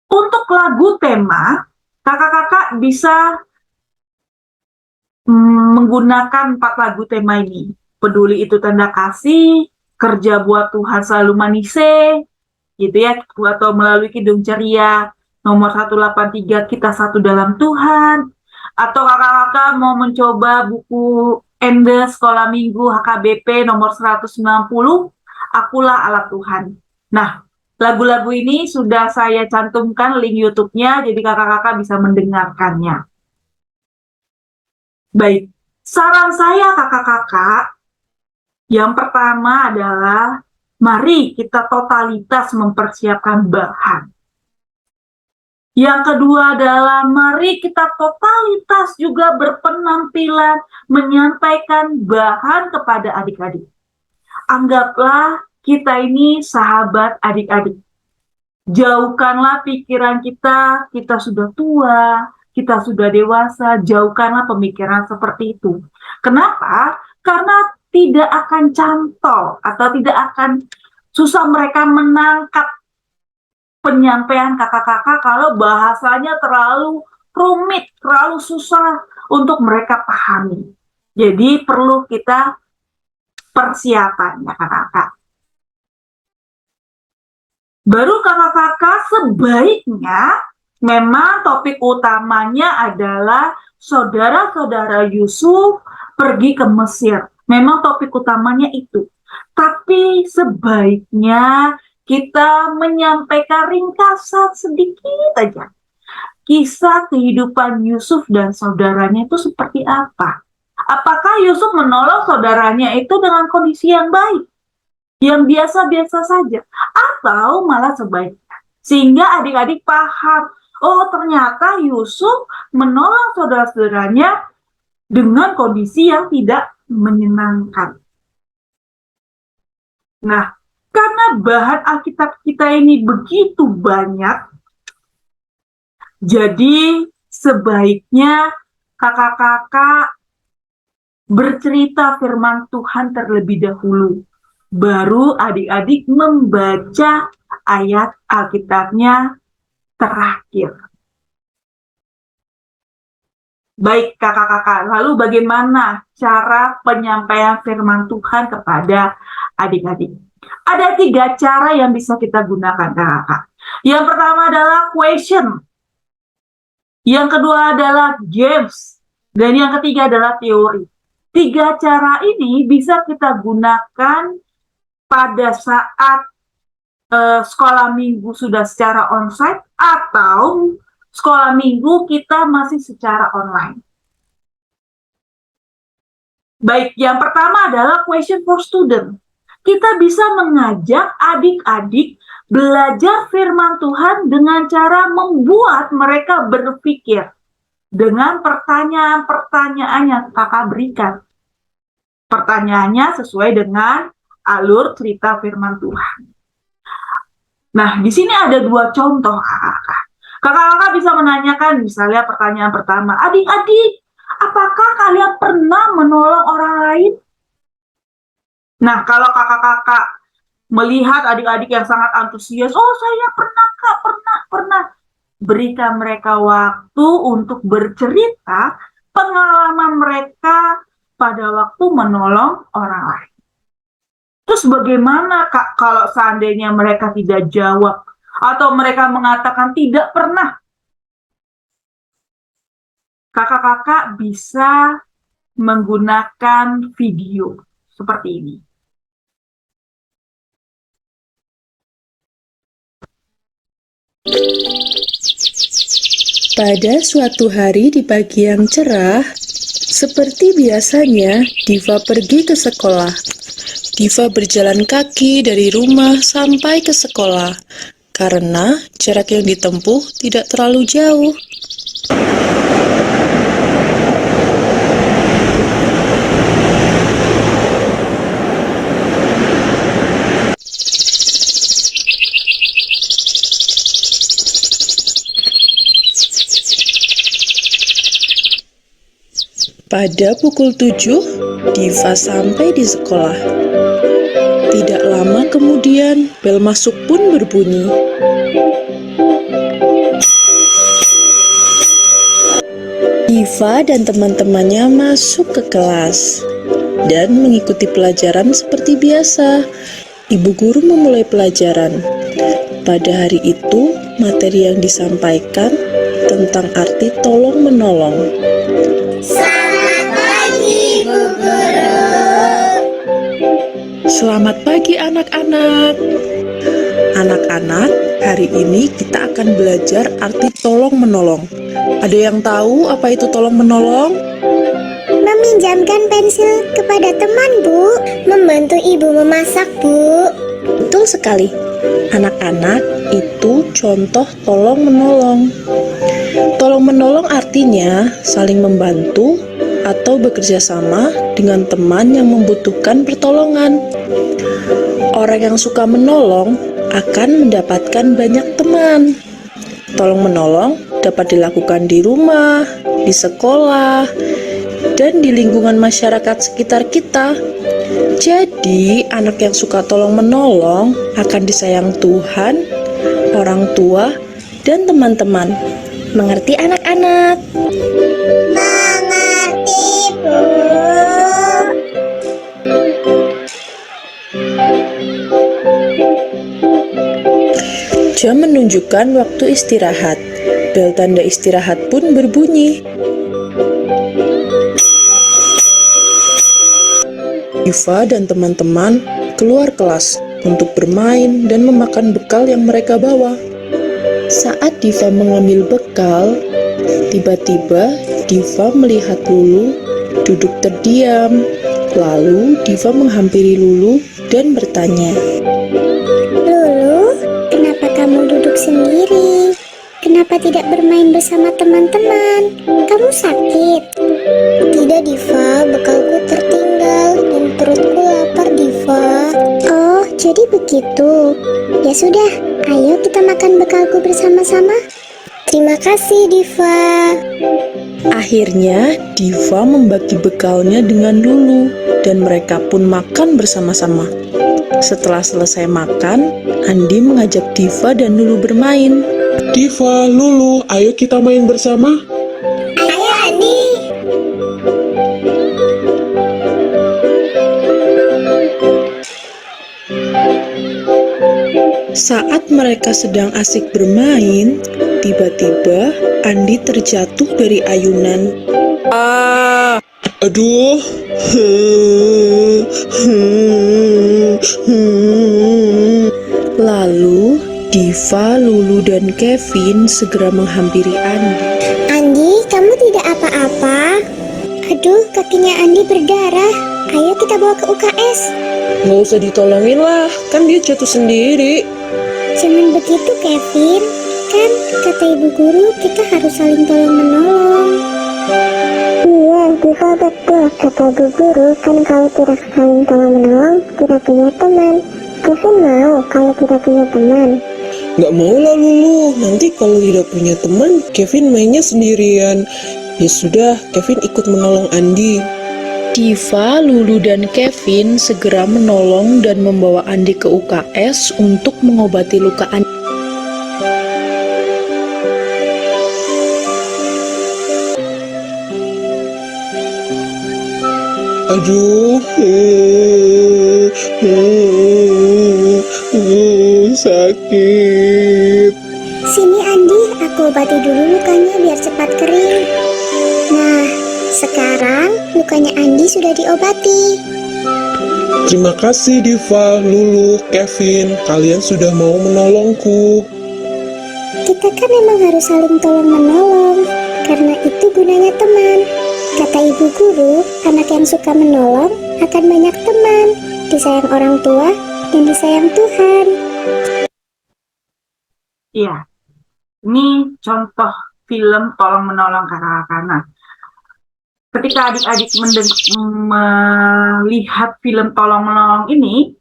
untuk lagu tema, kakak-kakak bisa menggunakan 4 lagu tema ini. Peduli itu tanda kasih, kerja buat Tuhan selalu manise, gitu ya, atau melalui Kidung Ceria nomor 183 kita satu dalam Tuhan, atau kakak-kakak mau mencoba buku Ende Sekolah Minggu HKBP nomor 190, Akulah Alat Tuhan. Nah, lagu-lagu ini sudah saya cantumkan link YouTube-nya, jadi kakak-kakak bisa mendengarkannya. Baik, saran saya kakak-kakak, yang pertama adalah mari kita totalitas mempersiapkan bahan. Yang kedua adalah mari kita totalitas juga berpenampilan menyampaikan bahan kepada adik-adik. Anggaplah kita ini sahabat adik-adik. Jauhkanlah pikiran kita sudah tua, kita sudah dewasa, jauhkanlah pemikiran seperti itu. Kenapa? Karena tidak akan cantol atau tidak akan susah mereka menangkap penyampaian kakak-kakak kalau bahasanya terlalu rumit, terlalu susah untuk mereka pahami. Jadi perlu kita persiapan ya kakak-kakak. Baru kakak-kakak sebaiknya memang topik utamanya adalah saudara-saudara Yusuf pergi ke Mesir. Memang topik utamanya itu. Tapi sebaiknya kita menyampaikan ringkasan sedikit aja. Kisah kehidupan Yusuf dan saudaranya itu seperti apa? Apakah Yusuf menolong saudaranya itu dengan kondisi yang baik? Yang biasa-biasa saja? Atau malah sebaliknya? Sehingga adik-adik paham, oh ternyata Yusuf menolong saudara-saudaranya dengan kondisi yang tidak menyenangkan. Nah, karena bahan Alkitab kita ini begitu banyak, jadi sebaiknya kakak-kakak bercerita firman Tuhan terlebih dahulu. Baru adik-adik membaca ayat Alkitabnya terakhir. Baik kakak-kakak, lalu bagaimana cara penyampaian firman Tuhan kepada adik-adik? Ada 3 cara yang bisa kita gunakan kakak-kakak. Yang pertama adalah question. Yang kedua adalah games. Dan yang ketiga adalah teori. 3 cara ini bisa kita gunakan pada saat sekolah minggu sudah secara onsite atau sekolah minggu kita masih secara online. Baik, yang pertama adalah question for student. Kita bisa mengajak adik-adik belajar firman Tuhan dengan cara membuat mereka berpikir dengan pertanyaan-pertanyaan yang kakak berikan. Pertanyaannya sesuai dengan alur cerita firman Tuhan. Nah, di sini ada 2 contoh kakak-kakak. Kakak-kakak bisa menanyakan misalnya pertanyaan pertama, adik-adik, apakah kalian pernah menolong orang lain? Nah, kalau kakak-kakak melihat adik-adik yang sangat antusias, oh saya pernah kak, pernah. Berikan mereka waktu untuk bercerita pengalaman mereka pada waktu menolong orang lain. Terus bagaimana Kak kalau seandainya mereka tidak jawab atau mereka mengatakan tidak pernah? Kakak-kakak bisa menggunakan video seperti ini. Pada suatu hari di pagi yang cerah, seperti biasanya, Diva pergi ke sekolah. Diva berjalan kaki dari rumah sampai ke sekolah, karena jarak yang ditempuh tidak terlalu jauh. Pada pukul 7, Diva sampai di sekolah. Tidak lama kemudian, bel masuk pun berbunyi. Diva dan teman-temannya masuk ke kelas dan mengikuti pelajaran seperti biasa. Ibu guru memulai pelajaran. Pada hari itu, materi yang disampaikan tentang arti tolong-menolong. Selamat pagi anak-anak. Anak-anak, hari ini kita akan belajar arti tolong-menolong. Ada yang tahu apa itu tolong-menolong? Meminjamkan pensil kepada teman, Bu. Membantu ibu memasak, Bu. Betul sekali. Anak-anak, itu contoh tolong-menolong. Tolong-menolong artinya saling membantu atau bekerja sama dengan teman yang membutuhkan pertolongan. Orang yang suka menolong akan mendapatkan banyak teman. Tolong-menolong dapat dilakukan di rumah, di sekolah, dan di lingkungan masyarakat sekitar kita. Jadi, anak yang suka tolong-menolong akan disayang Tuhan, orang tua, dan teman-teman. Mengerti anak-anak? Mengerti, Bu. Jam menunjukkan waktu istirahat. Bel tanda istirahat pun berbunyi. Diva dan teman-teman keluar kelas untuk bermain dan memakan bekal yang mereka bawa. Saat Diva mengambil bekal, tiba-tiba Diva melihat Lulu duduk terdiam. Lalu Diva menghampiri Lulu dan bertanya, Lulu, kenapa kamu duduk sendiri? Kenapa tidak bermain bersama teman-teman? Kamu sakit? Tidak, Diva. Bekalku tertinggal dan perutku lapar, Diva. Oh, jadi begitu. Ya sudah, ayo kita makan bekalku bersama-sama. Terima kasih, Diva. Akhirnya, Diva membagi bekalnya dengan Lulu, dan mereka pun makan bersama-sama. Setelah selesai makan, Andi mengajak Diva dan Lulu bermain. Diva, Lulu, ayo kita main bersama. Ayo, Andi. Saat mereka sedang asik bermain, tiba-tiba Andi terjatuh dari ayunan. Aduh. Lalu, Diva, Lulu, dan Kevin segera menghampiri Andi. Andi, kamu tidak apa-apa? Aduh, kakinya Andi berdarah. Ayo kita bawa ke UKS. Nggak usah ditolongin lah, kan dia jatuh sendiri. Jangan begitu, Kevin. Kan kata ibu guru kita harus saling tolong-menolong. Iya, Diva betul. Kata ibu guru kan kalau tidak saling tolong-menolong tidak punya teman. Kevin mau kalau tidak punya teman. Nggak mau lah Lulu, nanti kalau tidak punya teman, Kevin mainnya sendirian. Ya sudah, Kevin ikut menolong Andi. Diva, Lulu, dan Kevin segera menolong dan membawa Andi ke UKS untuk mengobati luka Andi. Aduh, sakit. Sini Andi, aku obati dulu lukanya biar cepat kering. Nah, sekarang lukanya Andi sudah diobati. Terima kasih Diva, Lulu, Kevin, kalian sudah mau menolongku. Kita kan memang harus saling tolong menolong, karena itu gunanya teman. Kata ibu guru, anak yang suka menolong akan banyak teman, disayang orang tua dan disayang Tuhan. Iya, ini contoh film tolong menolong kakak-kakak. Nah, ketika adik-adik melihat film tolong menolong ini,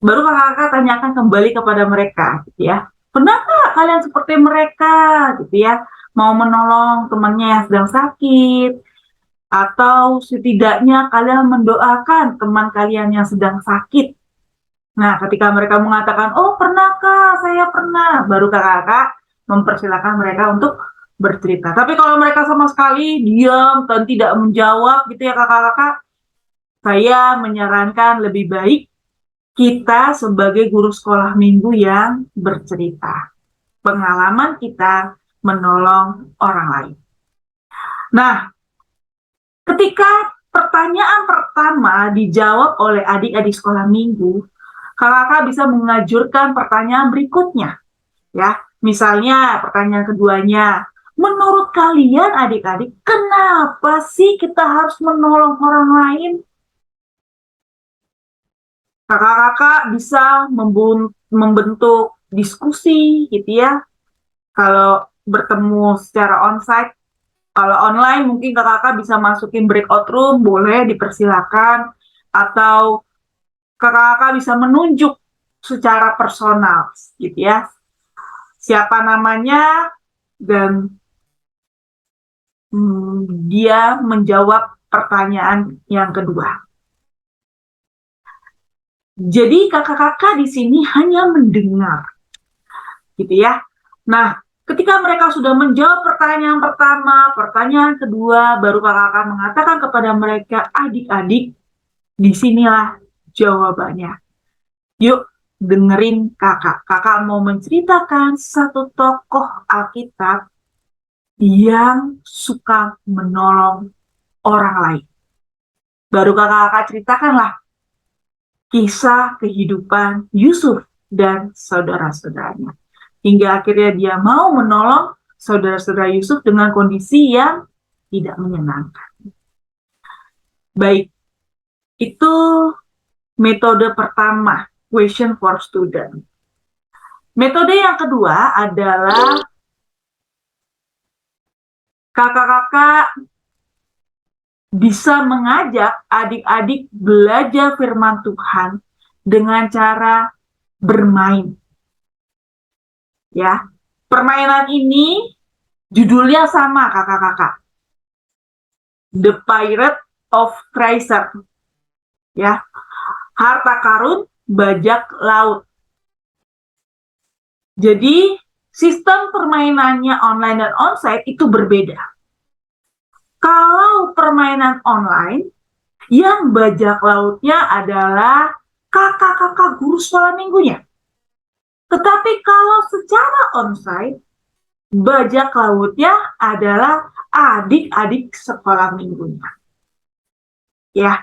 baru kakak-kakak tanyakan kembali kepada mereka, gitu ya. Pernahkah kalian seperti mereka, gitu ya, mau menolong temannya yang sedang sakit, atau setidaknya kalian mendoakan teman kalian yang sedang sakit. Nah, ketika mereka mengatakan, oh pernahkah, saya pernah, baru kakak-kakak mempersilahkan mereka untuk bercerita. Tapi kalau mereka sama sekali diam dan tidak menjawab gitu ya kakak-kakak, saya menyarankan lebih baik kita sebagai guru sekolah minggu yang bercerita pengalaman kita menolong orang lain. Nah, ketika pertanyaan pertama dijawab oleh adik-adik sekolah minggu, kakak bisa mengajurkan pertanyaan berikutnya. Ya, misalnya pertanyaan keduanya, menurut kalian adik-adik, kenapa sih kita harus menolong orang lain? Kakak-kakak bisa membentuk diskusi gitu ya. Kalau bertemu secara onsite, kalau online mungkin kakak-kakak bisa masukin breakout room, boleh dipersilakan. Atau kakak-kakak bisa menunjuk secara personal gitu ya. Siapa namanya dan dia menjawab pertanyaan yang kedua. Jadi kakak-kakak di sini hanya mendengar, gitu ya. Nah, ketika mereka sudah menjawab pertanyaan pertama, pertanyaan kedua, baru kakak-kakak mengatakan kepada mereka, adik-adik, disinilah jawabannya. Yuk, dengerin kakak. Kakak mau menceritakan satu tokoh Alkitab yang suka menolong orang lain. Baru kakak-kakak ceritakanlah kisah kehidupan Yusuf dan saudara-saudaranya. Hingga akhirnya dia mau menolong saudara-saudara Yusuf dengan kondisi yang tidak menyenangkan. Baik, itu metode pertama, question for student. Metode yang kedua adalah kakak-kakak bisa mengajak adik-adik belajar firman Tuhan dengan cara bermain. Ya, permainan ini judulnya sama kakak-kakak. The Pirate of Treasure. Ya, harta karun bajak laut. Jadi, sistem permainannya online dan onsite itu berbeda. Kalau permainan online, yang bajak lautnya adalah kakak-kakak guru sekolah minggunya. Tetapi kalau secara onsite, bajak lautnya adalah adik-adik sekolah minggunya. Ya,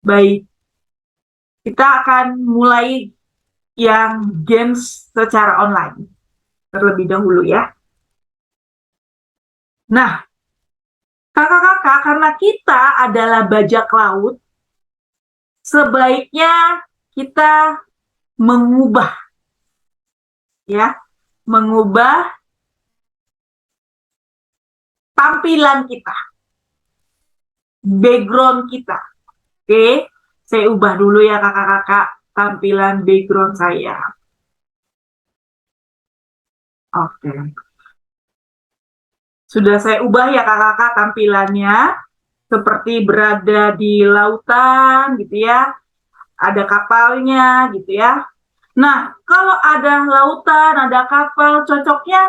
baik. Kita akan mulai yang games secara online terlebih dahulu ya. Nah, kakak-kakak, karena kita adalah bajak laut, sebaiknya kita mengubah tampilan kita, background kita. Oke, saya ubah dulu ya kakak-kakak tampilan background saya. Oke. Sudah saya ubah ya kakak-kakak tampilannya, seperti berada di lautan gitu ya, ada kapalnya gitu ya. Nah, kalau ada lautan, ada kapal, cocoknya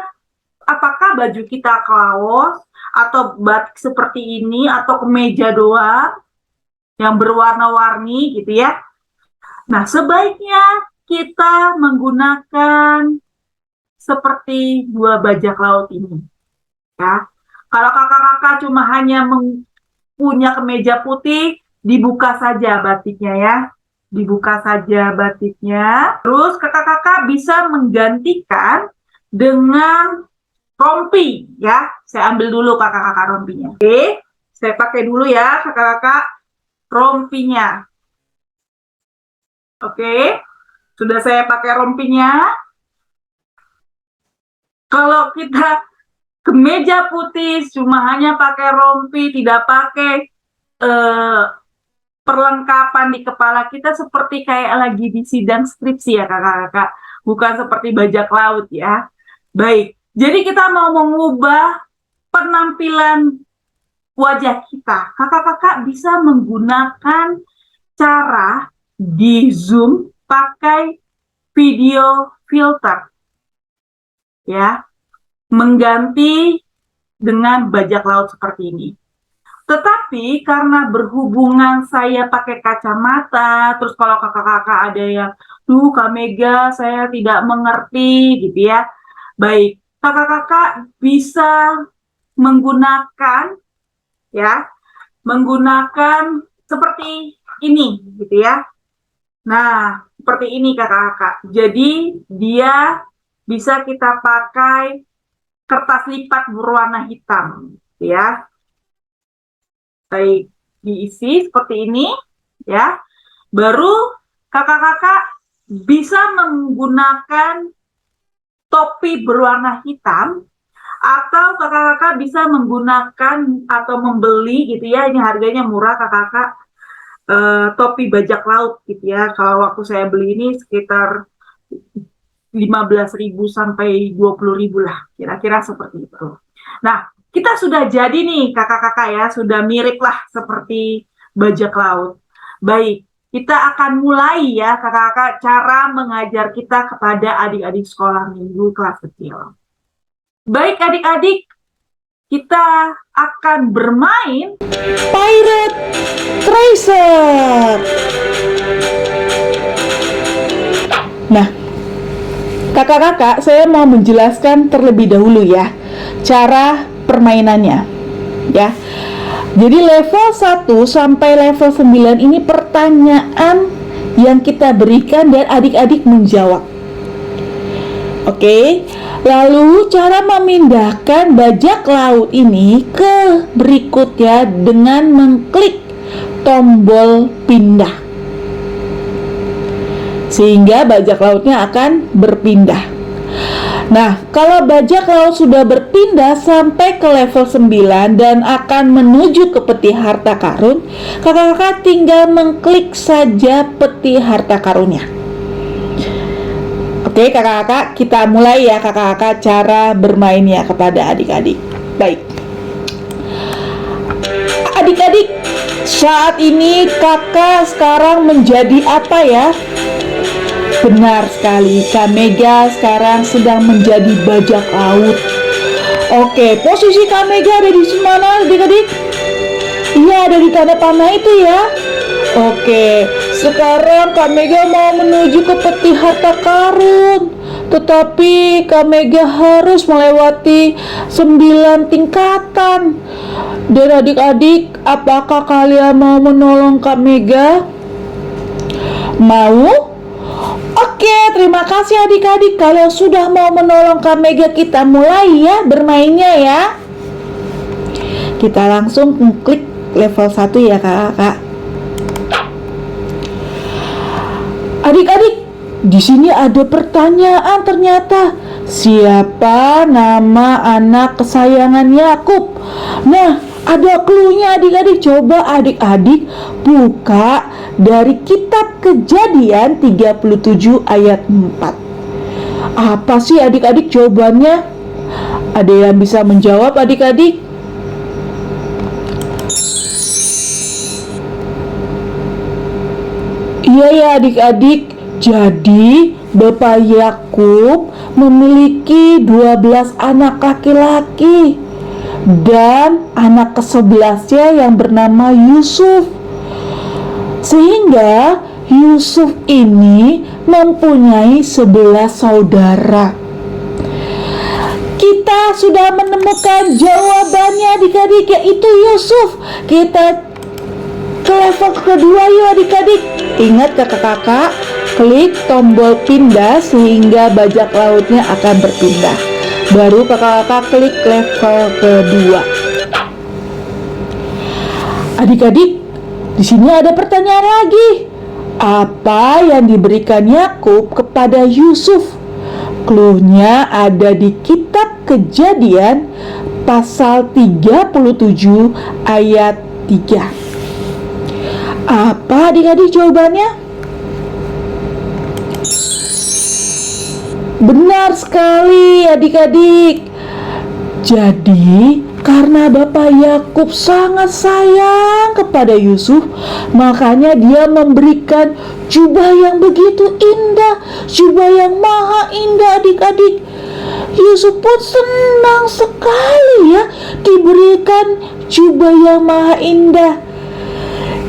apakah baju kita kaos atau batik seperti ini atau kemeja doang? yang berwarna-warni gitu ya. Nah, sebaiknya kita menggunakan seperti dua bajak laut ini. Ya. Kalau kakak-kakak cuma hanya punya kemeja putih, dibuka saja batiknya ya. Dibuka saja batiknya. Terus kakak-kakak bisa menggantikan dengan rompi ya. Saya ambil dulu kakak-kakak rompinya. Oke, saya pakai dulu ya kakak-kakak rompinya. Oke, sudah saya pakai rompinya. Kalau kita kemeja putih cuma hanya pakai rompi, tidak pakai perlengkapan di kepala kita, seperti kayak lagi di sidang skripsi ya kakak-kakak, bukan seperti bajak laut ya. Baik, jadi kita mau mengubah penampilan wajah kita. Kakak-kakak bisa menggunakan cara di Zoom pakai video filter ya, mengganti dengan bajak laut seperti ini. Tetapi karena berhubungan saya pakai kacamata, terus kalau kakak-kakak ada yang, Kak Mega, saya tidak mengerti gitu ya. Baik, kakak-kakak bisa menggunakan ya, menggunakan seperti ini gitu ya. Nah, seperti ini kakak-kakak. Jadi dia bisa kita pakai kertas lipat berwarna hitam ya. Baik, diisi seperti ini ya. Baru kakak-kakak bisa menggunakan topi berwarna hitam, atau kakak-kakak bisa menggunakan atau membeli gitu ya, ini harganya murah kakak-kakak, topi bajak laut gitu ya. Kalau waktu saya beli ini sekitar 15.000 sampai 20.000 lah, kira-kira seperti itu. Nah, kita sudah jadi nih kakak-kakak ya, sudah mirip lah seperti bajak laut. Baik, kita akan mulai ya kakak-kakak cara mengajar kita kepada adik-adik sekolah minggu kelas kecil. Baik adik-adik, kita akan bermain Pirate Tracer. Nah, kakak-kakak, saya mau menjelaskan terlebih dahulu ya cara permainannya ya. Jadi level 1 sampai level 9 ini pertanyaan yang kita berikan dan adik-adik menjawab. Oke, lalu cara memindahkan bajak laut ini ke berikutnya dengan mengklik tombol pindah, sehingga bajak lautnya akan berpindah. Nah, kalau bajak laut sudah berpindah sampai ke level 9 dan akan menuju ke peti harta karun, kakak-kakak tinggal mengklik saja peti harta karunnya. Oke kakak-kakak, kita mulai ya kakak-kakak cara bermainnya kepada adik-adik. Baik, adik-adik, saat ini kakak sekarang menjadi apa ya? Benar sekali, Kak Mega sekarang sedang menjadi bajak laut. Oke, posisi Kak Mega ada di mana adik-adik? Iya, ada di tanda panah itu ya. Oke, sekarang Kak Mega mau menuju ke peti harta karun. Tetapi Kak Mega harus melewati 9 tingkatan. Dan adik-adik, apakah kalian mau menolong Kak Mega? Mau? Oke, terima kasih adik-adik. Kalian sudah mau menolong Kak Mega, kita mulai ya bermainnya ya. Kita langsung klik level 1 ya kakak. Adik-adik, di sini ada pertanyaan ternyata. Siapa nama anak kesayangan Yakub? Nah, ada clue-nya adik-adik. Coba adik-adik buka dari kitab Kejadian 37 ayat 4. Apa sih adik-adik jawabannya? Ada yang bisa menjawab adik-adik? Iya ya adik-adik, jadi Bapak Yakub memiliki 12 anak laki-laki dan anak ke-11-nya yang bernama Yusuf. Sehingga Yusuf ini mempunyai 11 saudara. Kita sudah menemukan jawabannya adik-adik, yaitu Yusuf. Kita ke level kedua yuk adik-adik. Ingat kakak-kakak, klik tombol pindah sehingga bajak lautnya akan berpindah. Baru kakak-kakak klik level kedua. Adik-adik, di sini ada pertanyaan lagi. Apa yang diberikan Yakub kepada Yusuf? Cluenya ada di kitab Kejadian pasal 37 ayat 3. Apa adik-adik jawabannya? Benar sekali adik-adik. Jadi karena Bapak Yakub sangat sayang kepada Yusuf, makanya dia memberikan jubah yang begitu indah, jubah yang maha indah adik-adik. Yusuf pun senang sekali ya diberikan jubah yang maha indah.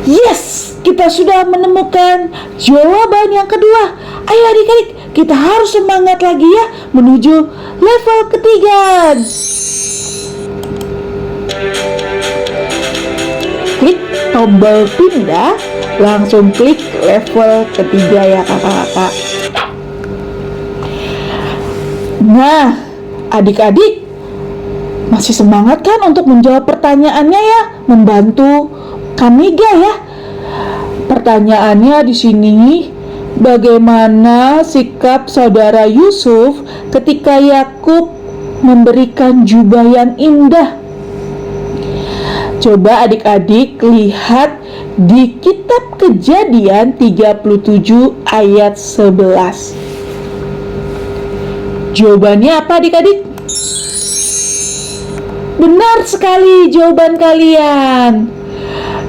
Yes, kita sudah menemukan jawaban yang kedua. Ayo adik-adik, kita harus semangat lagi ya menuju level ketiga. Klik tombol pindah, langsung klik level ketiga ya kakak-kakak. Nah, adik-adik masih semangat kan untuk menjawab pertanyaannya ya, membantu Kamiga ya. Pertanyaannya di sini, bagaimana sikap saudara Yusuf ketika Yakub memberikan jubah yang indah? Coba adik-adik lihat di kitab Kejadian 37 ayat 11. Jawabannya apa adik-adik? Benar sekali jawaban kalian.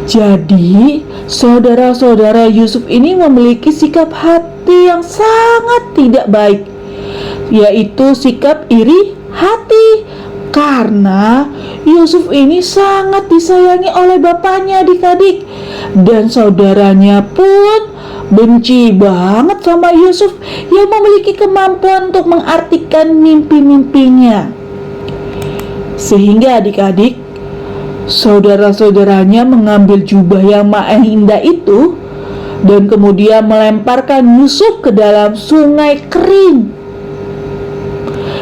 Jadi, saudara-saudara Yusuf ini memiliki sikap hati yang sangat tidak baik, yaitu sikap iri hati. Karena Yusuf ini sangat disayangi oleh bapaknya adik-adik, dan saudaranya pun benci banget sama Yusuf yang memiliki kemampuan untuk mengartikan mimpi-mimpinya. Sehingga adik-adik, saudara-saudaranya mengambil jubah yang maha indah itu dan kemudian melemparkan Yusuf ke dalam sungai kering.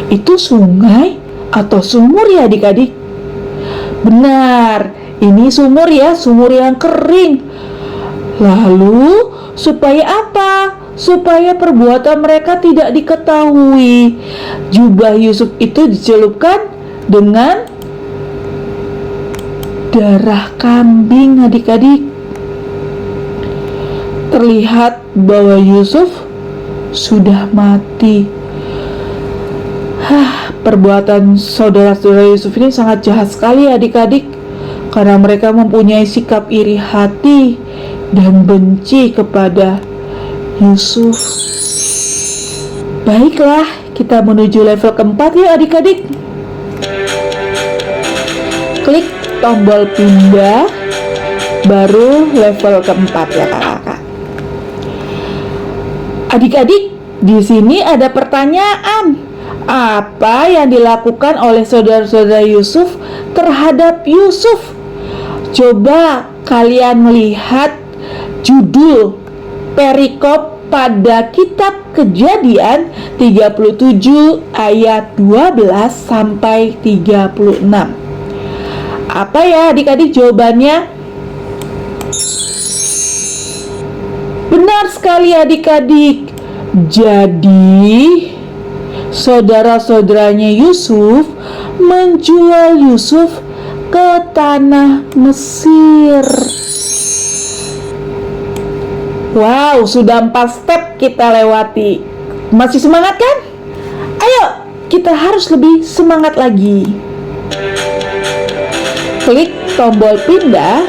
Itu sungai atau sumur ya adik-adik? Benar, ini sumur ya, sumur yang kering. Lalu supaya apa? Supaya perbuatan mereka tidak diketahui, jubah Yusuf itu dicelupkan dengan darah kambing adik-adik. Terlihat bahwa Yusuf sudah mati. Perbuatan saudara-saudara Yusuf ini sangat jahat sekali adik-adik, karena mereka mempunyai sikap iri hati dan benci kepada Yusuf. Baiklah, kita menuju level keempat ya adik-adik. Klik tombol pindah, baru level keempat ya kakak-kakak. Adik-adik, di sini ada pertanyaan. Apa yang dilakukan oleh saudara-saudara Yusuf terhadap Yusuf? Coba kalian melihat judul perikop pada kitab Kejadian 37 ayat 12 sampai 36. Apa ya adik-adik jawabannya? Benar sekali adik-adik. Jadi saudara-saudaranya Yusuf menjual Yusuf ke tanah Mesir. Wow, sudah 4 step kita lewati. Masih semangat kan? Ayo, kita harus lebih semangat lagi. Klik tombol pindah,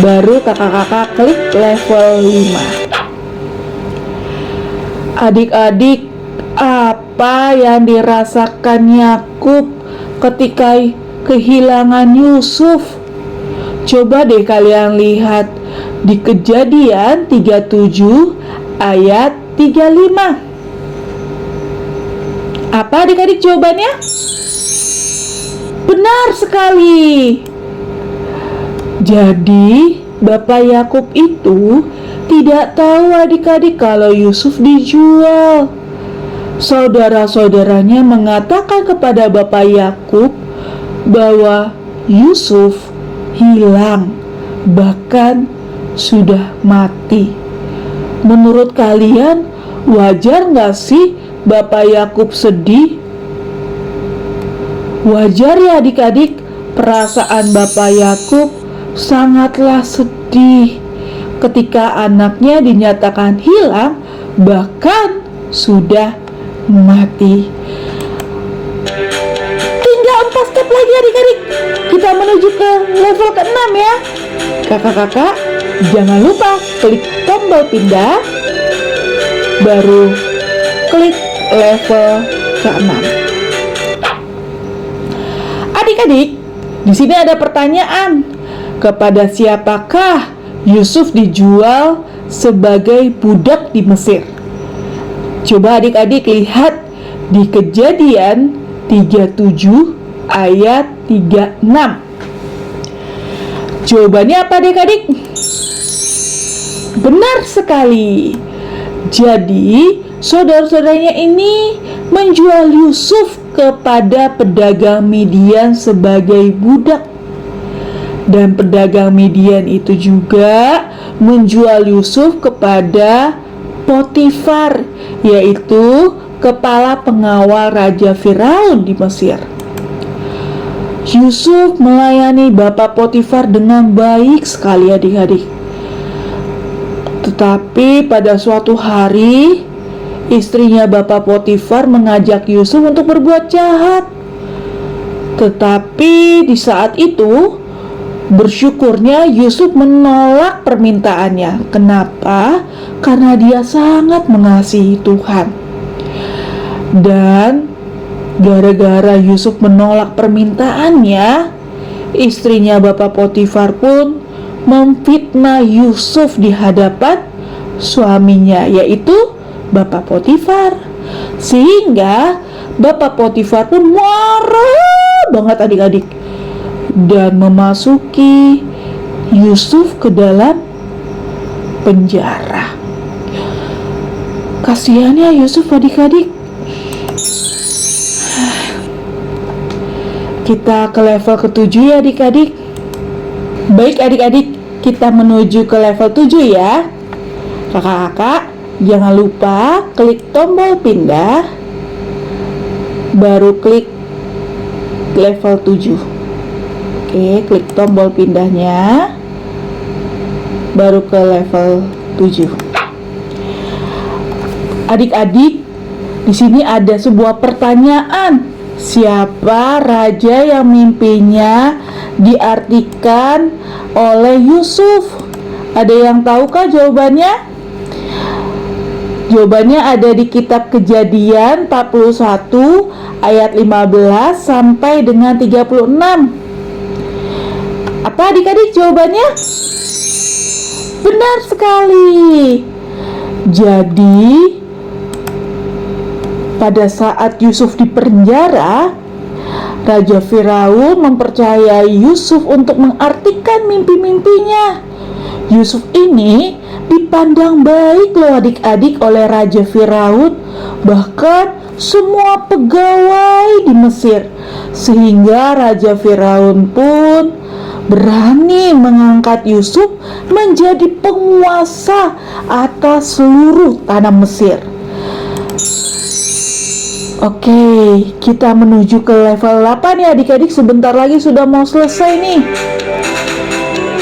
baru kakak-kakak klik level 5. Adik-adik, apa yang dirasakan Yakub ketika kehilangan Yusuf? Coba deh kalian lihat di Kejadian 37 ayat 35. Apa adik-adik jawabannya? Benar sekali. Jadi, Bapak Yakub itu tidak tahu adik-adik kalau Yusuf dijual. Saudara-saudaranya mengatakan kepada Bapak Yakub bahwa Yusuf hilang, bahkan sudah mati. Menurut kalian, wajar nggak sih Bapak Yakub sedih? Wajar ya adik-adik, perasaan Bapak Yakub sangatlah sedih ketika anaknya dinyatakan hilang, bahkan sudah mati. Tinggal 4 step lagi adik-adik, kita menuju ke level ke-6 ya. Kakak-kakak, jangan lupa klik tombol pindah, baru klik level ke-6. Adik-adik, di sini ada pertanyaan. Kepada siapakah Yusuf dijual sebagai budak di Mesir? Coba adik-adik lihat di Kejadian 37 ayat 36. Jawabannya apa adik-adik? Benar sekali. Jadi, saudara-saudaranya ini menjual Yusuf kepada pedagang Midian sebagai budak. Dan pedagang Midian itu juga menjual Yusuf kepada Potifar, yaitu kepala pengawal Raja Firaun di Mesir. Yusuf melayani Bapak Potifar dengan baik sekali adik-adik. Tetapi pada suatu hari, istrinya Bapak Potifar mengajak Yusuf untuk berbuat jahat. Tetapi di saat itu, bersyukurnya Yusuf menolak permintaannya. Kenapa? Karena dia sangat mengasihi Tuhan. Dan gara-gara Yusuf menolak permintaannya, istrinya Bapak Potifar pun memfitnah Yusuf di hadapan suaminya, yaitu Bapak Potifar. Sehingga Bapak Potifar pun marah banget adik-adik dan memasuki Yusuf ke dalam penjara. Kasihannya Yusuf adik-adik. Kita ke level ke-7 ya adik-adik. Baik adik-adik, kita menuju ke level 7 ya. Kakak-kakak, jangan lupa klik tombol pindah, baru klik level 7. Oke, klik tombol pindahnya, baru ke level 7. Adik-adik, di sini ada sebuah pertanyaan. Siapa raja yang mimpinya diartikan oleh Yusuf? Ada yang tahukah jawabannya? Jawabannya ada di kitab Kejadian 41 ayat 15 sampai dengan 36. Apa adik-adik jawabannya? Benar sekali. Jadi, pada saat Yusuf di penjara, Raja Firaun mempercayai Yusuf untuk mengartikan mimpi-mimpinya. Yusuf ini dipandang baik loh adik-adik oleh Raja Firaun, bahkan semua pegawai di Mesir. Sehingga Raja Firaun pun berani mengangkat Yusuf menjadi penguasa atas seluruh tanah Mesir. Oke, kita menuju ke level 8 ya adik-adik. Sebentar lagi sudah mau selesai nih.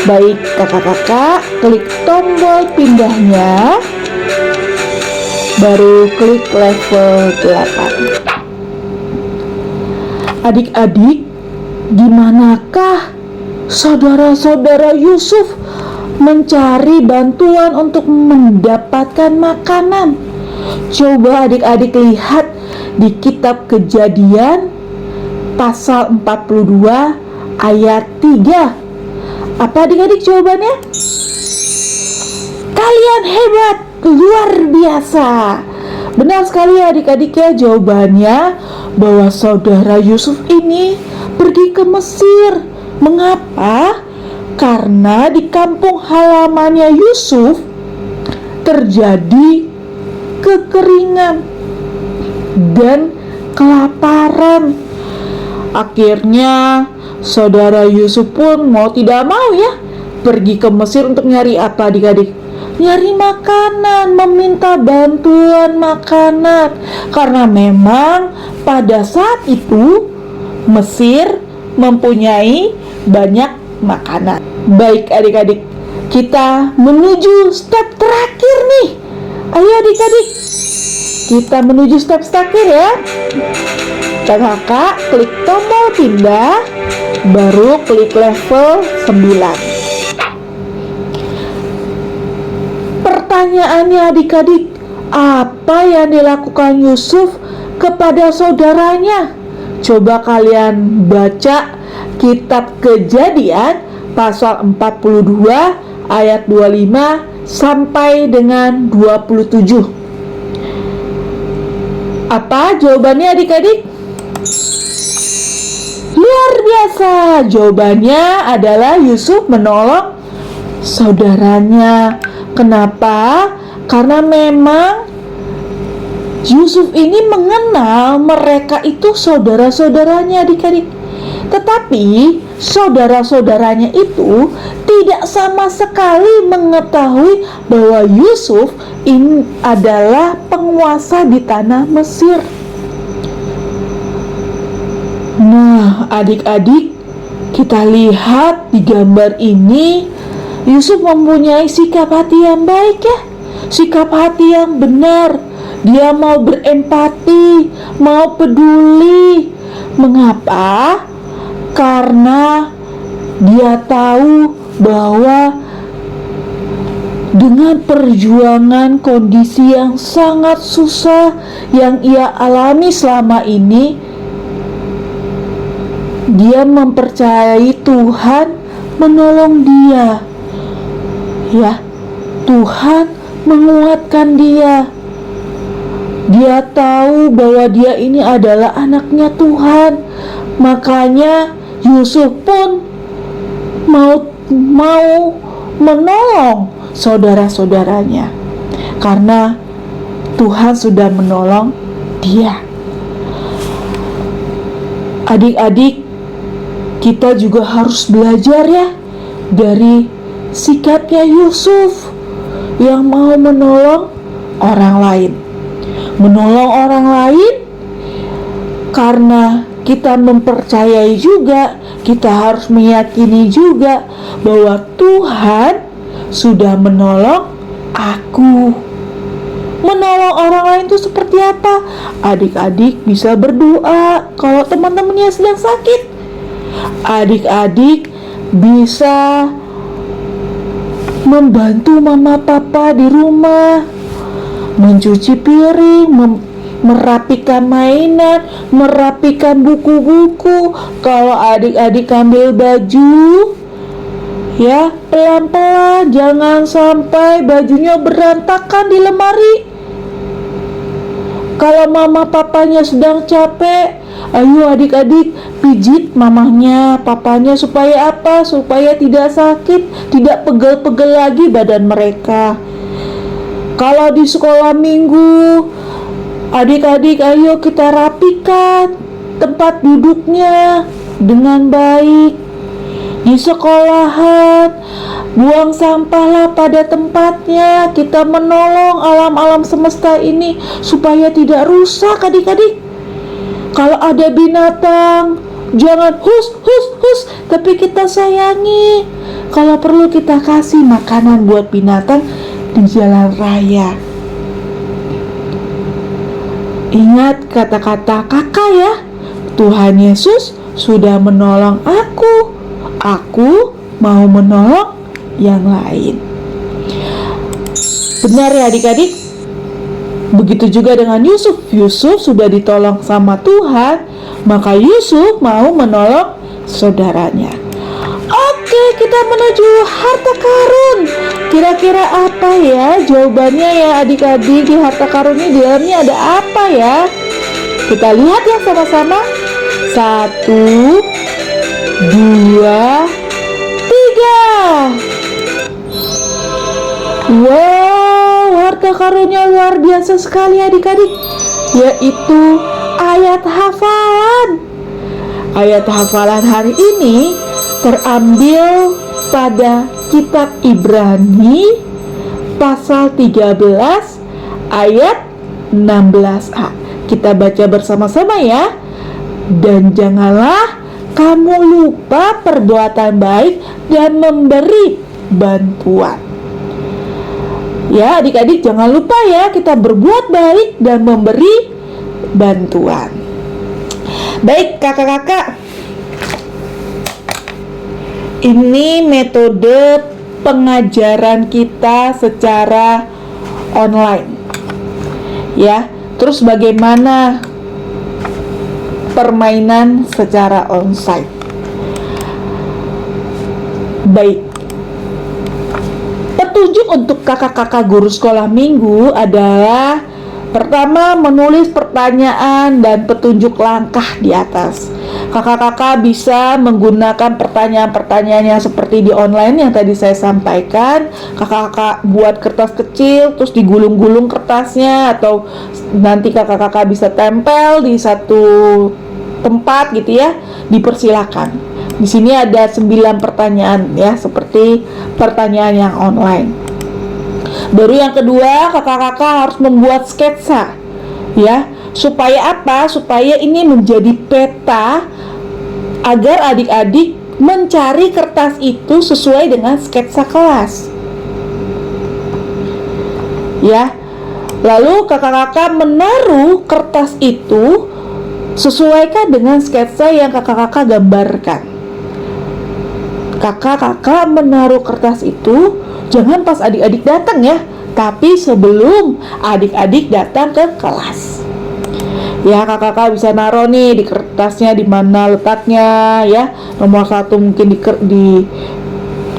Baik kakak-kakak, klik tombol pindahnya, baru klik level 8. Adik-adik, gimanakah saudara-saudara Yusuf mencari bantuan untuk mendapatkan makanan? Coba adik-adik lihat di kitab Kejadian pasal 42 ayat 3. Apa adik-adik jawabannya? Kalian hebat, luar biasa. Benar sekali adik-adik ya jawabannya, bahwa saudara Yusuf ini pergi ke Mesir. Mengapa? Karena di kampung halamannya Yusuf terjadi kekeringan dan kelaparan. Akhirnya saudara Yusuf pun mau tidak mau ya pergi ke Mesir untuk nyari apa adik-adik? Nyari makanan, meminta bantuan makanan. Karena memang pada saat itu Mesir mempunyai banyak makanan. Baik adik-adik, kita menuju step terakhir nih. Ayo adik-adik, kita menuju step terakhir ya. Kakak klik tombol pindah, baru klik level 9. Pertanyaannya adik-adik, apa yang dilakukan Yusuf kepada saudaranya? Coba kalian baca kitab Kejadian pasal 42 ayat 25 sampai dengan 27. Apa jawabannya adik-adik? Luar biasa. Jawabannya adalah Yusuf menolong saudaranya. Kenapa? Karena memang Yusuf ini mengenal mereka itu saudara-saudaranya adik-adik. Tetapi saudara-saudaranya itu tidak sama sekali mengetahui bahwa Yusuf ini adalah penguasa di tanah Mesir. Nah, adik-adik, kita lihat di gambar ini Yusuf mempunyai sikap hati yang baik ya, sikap hati yang benar. Dia mau berempati, mau peduli. Mengapa? Karena dia tahu bahwa dengan perjuangan kondisi yang sangat susah yang ia alami selama ini, dia mempercayai Tuhan menolong dia. Ya, Tuhan menguatkan dia. Dia tahu bahwa dia ini adalah anaknya Tuhan. Makanya Yusuf pun mau menolong saudara-saudaranya. Karena Tuhan sudah menolong dia. Adik-adik, kita juga harus belajar ya dari sikapnya Yusuf yang mau menolong orang lain. Menolong orang lain karena kita mempercayai juga, kita harus meyakini juga bahwa Tuhan sudah menolong aku. Menolong orang lain itu seperti apa? Adik-adik bisa berdoa kalau teman-temannya sedang sakit. Adik-adik bisa membantu mama papa di rumah, mencuci piring, merapikan mainan, merapikan buku-buku. Kalau adik-adik ambil baju, ya pelan-pelan, jangan sampai bajunya berantakan di lemari. Kalau mama papanya sedang capek, ayo adik-adik pijit mamanya, papanya supaya apa? Supaya tidak sakit, tidak pegel-pegel lagi badan mereka. Kalau di sekolah minggu, adik-adik ayo kita rapikan tempat duduknya dengan baik. Di sekolahan, buang sampahlah pada tempatnya. Kita menolong alam-alam semesta ini supaya tidak rusak adik-adik. Kalau ada binatang, jangan hus, tapi kita sayangi. Kalau perlu kita kasih makanan buat binatang di jalan raya. Ingat kata-kata kakak ya, Tuhan Yesus sudah menolong aku mau menolong yang lain. Benar ya adik-adik? Begitu juga dengan Yusuf. Yusuf sudah ditolong sama Tuhan, maka Yusuf mau menolong saudaranya. Oke, kita menuju harta karun. Kira-kira apa ya jawabannya ya adik-adik? Di harta karun ini di dalamnya ada apa ya? Kita lihat ya sama-sama. 1, 2, 3. Wow, harta karunnya luar biasa sekali adik-adik, yaitu ayat hafalan. Ayat hafalan hari ini terambil pada kitab Ibrani pasal 13 ayat 16a. Kita baca bersama-sama ya. Dan janganlah kamu lupa perbuatan baik dan memberi bantuan. Ya adik-adik, jangan lupa ya, kita berbuat baik dan memberi bantuan. Baik kakak-kakak, ini metode pengajaran kita secara online. Ya, terus bagaimana permainan secara onsite? Baik, petunjuk untuk kakak-kakak guru sekolah minggu adalah pertama, menulis pertanyaan dan petunjuk langkah di atas. Kakak-kakak bisa menggunakan pertanyaan-pertanyaan yang seperti di online yang tadi saya sampaikan. Kakak-kakak buat kertas kecil, terus digulung-gulung kertasnya, atau nanti kakak-kakak bisa tempel di satu tempat gitu ya. Dipersilakan. Di sini ada 9 pertanyaan ya, seperti pertanyaan yang online. Baru yang kedua, kakak-kakak harus membuat sketsa ya. Supaya apa? Supaya ini menjadi peta agar adik-adik mencari kertas itu sesuai dengan sketsa kelas. Ya. Lalu kakak-kakak menaruh kertas itu sesuaikan dengan sketsa yang kakak-kakak gambarkan. Kakak-kakak menaruh kertas itu jangan pas adik-adik datang ya, tapi sebelum adik-adik datang ke kelas. Ya, kakak-kakak bisa naruh nih di kertasnya di mana letaknya ya. Nomor 1 mungkin di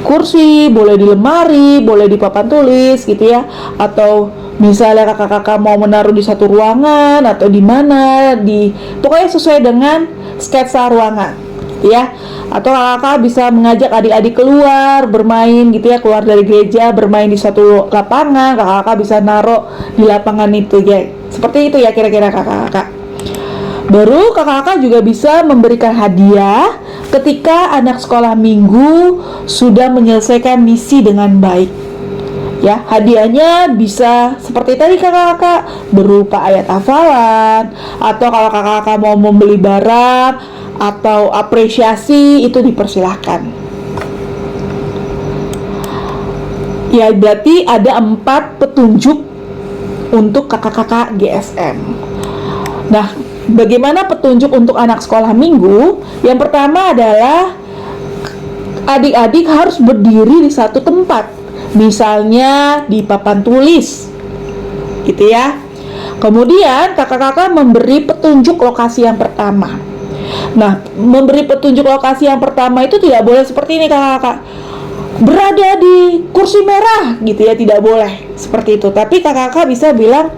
kursi, boleh di lemari, boleh di papan tulis gitu ya. Atau misalnya kakak-kakak mau menaruh di satu ruangan atau di mana, pokoknya sesuai dengan sketsa ruangan ya. Atau kakak bisa mengajak adik-adik keluar bermain gitu ya, keluar dari gereja bermain di satu lapangan, kakak-kakak bisa naruh di lapangan itu ya. Seperti itu ya kira-kira kakak-kakak. Baru kakak-kakak juga bisa memberikan hadiah ketika anak sekolah minggu sudah menyelesaikan misi dengan baik. Ya, hadiahnya bisa seperti tadi kakak-kakak, berupa ayat hafalan, atau kalau kakak-kakak mau membeli barang atau apresiasi itu dipersilahkan. Ya, berarti ada 4 petunjuk untuk kakak-kakak GSM. Nah, bagaimana petunjuk untuk anak sekolah minggu? Yang pertama adalah adik-adik harus berdiri di satu tempat, misalnya di papan tulis gitu ya. Kemudian kakak-kakak memberi petunjuk lokasi yang pertama. Nah, memberi petunjuk lokasi yang pertama itu tidak boleh seperti ini kakak-kakak, berada di kursi merah gitu ya, tidak boleh seperti itu. Tapi kakak-kakak bisa bilang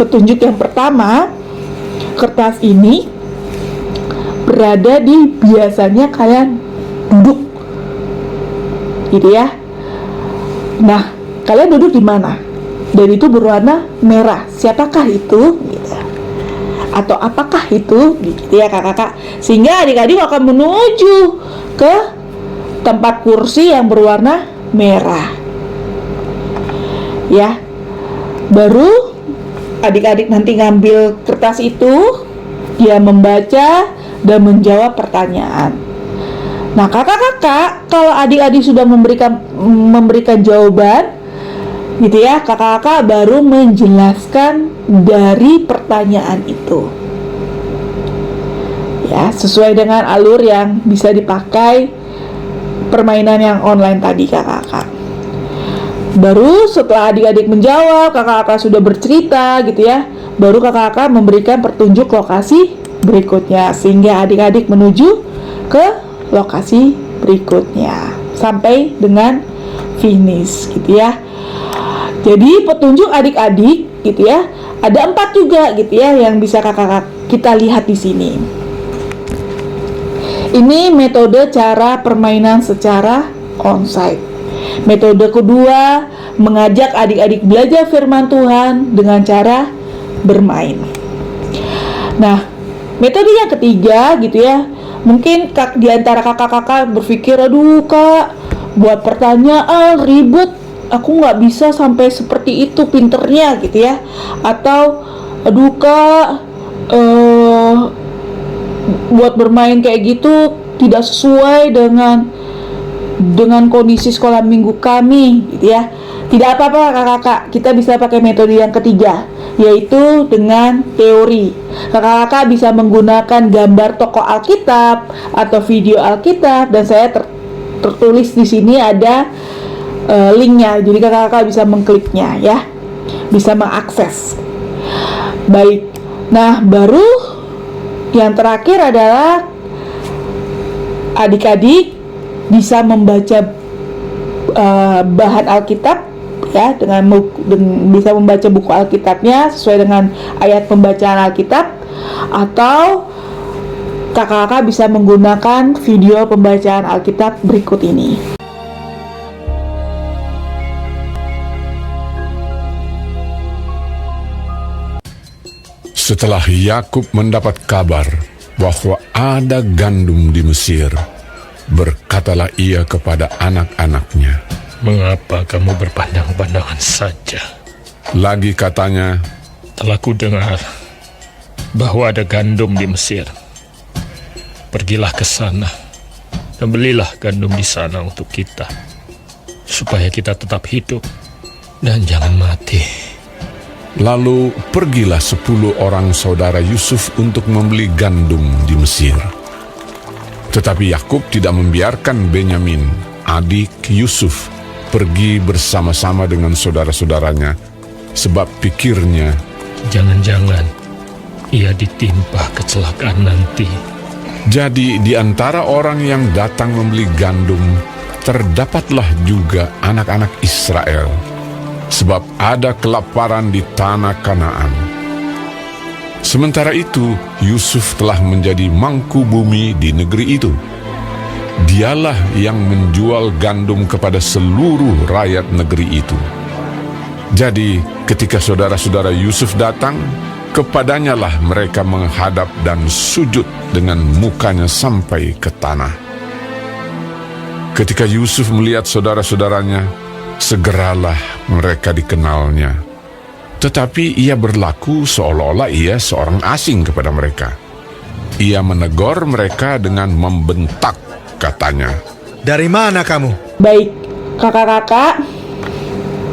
petunjuk yang pertama, kertas ini berada di, biasanya kalian duduk gitu ya. Nah, kalian duduk di mana? Dan itu berwarna merah. Siapakah itu? Gitu. Atau apakah itu? Gitu ya kakak-kakak. Sehingga adik-adik akan menuju ke tempat kursi yang berwarna merah. Ya. Baru adik-adik nanti ngambil kertas itu, dia membaca dan menjawab pertanyaan. Nah, kakak-kakak, kalau adik-adik sudah memberikan jawaban, gitu ya, kakak-kakak baru menjelaskan dari pertanyaan itu. Ya, sesuai dengan alur yang bisa dipakai permainan yang online tadi kakak-kakak. Baru setelah adik-adik menjawab, kakak-kakak sudah bercerita gitu ya, baru kakak-kakak memberikan petunjuk lokasi berikutnya, sehingga adik-adik menuju ke lokasi berikutnya sampai dengan finish gitu ya. Jadi petunjuk adik-adik gitu ya, ada 4 juga gitu ya yang bisa kakak kita lihat di sini. Ini metode cara permainan secara onsite. Metode kedua, mengajak adik-adik belajar firman Tuhan dengan cara bermain. Nah, metode yang ketiga gitu ya, mungkin di antara kakak-kakak berpikir, aduh kak, buat pertanyaan ribet, aku nggak bisa sampai seperti itu pinternya gitu ya. Atau, aduh kak, buat bermain kayak gitu tidak sesuai dengan kondisi sekolah minggu kami gitu ya. Tidak apa-apa kakak-kakak, kita bisa pakai metode yang ketiga, yaitu dengan teori. Kakak-kakak bisa menggunakan gambar tokoh Alkitab atau video Alkitab, dan saya tertulis di sini ada linknya, jadi kakak-kakak bisa mengkliknya ya, bisa mengakses. Baik, nah baru yang terakhir adalah adik-adik bisa membaca bahan Alkitab ya, bisa membaca buku Alkitabnya sesuai dengan ayat pembacaan Alkitab, atau kakak-kakak bisa menggunakan video pembacaan Alkitab berikut ini. Setelah Yakub mendapat kabar bahwa ada gandum di Mesir, berkatalah ia kepada anak-anaknya, "Mengapa kamu berpandang-pandangan saja?" Lagi katanya, "Telah kudengar bahwa ada gandum di Mesir. Pergilah ke sana dan belilah gandum di sana untuk kita, supaya kita tetap hidup dan jangan mati." Lalu pergilah 10 orang saudara Yusuf untuk membeli gandum di Mesir. Tetapi Yakub tidak membiarkan Benyamin, adik Yusuf, pergi bersama-sama dengan saudara-saudaranya, sebab pikirnya, "Jangan-jangan ia ditimpa kecelakaan nanti." jadi di antara orang yang datang membeli gandum, terdapatlah juga anak-anak Israel, sebab ada kelaparan di tanah Kanaan. Sementara itu, Yusuf telah menjadi mangku bumi di negeri itu. Dialah yang menjual gandum kepada seluruh rakyat negeri itu. Jadi, ketika saudara-saudara Yusuf datang, kepadanya lah mereka menghadap dan sujud dengan mukanya sampai ke tanah. Ketika Yusuf melihat saudara-saudaranya, segeralah mereka dikenalnya. Tetapi ia berlaku seolah-olah ia seorang asing kepada mereka. Ia menegur mereka dengan membentak, katanya, "Dari mana kamu?" Baik, kakak-kakak,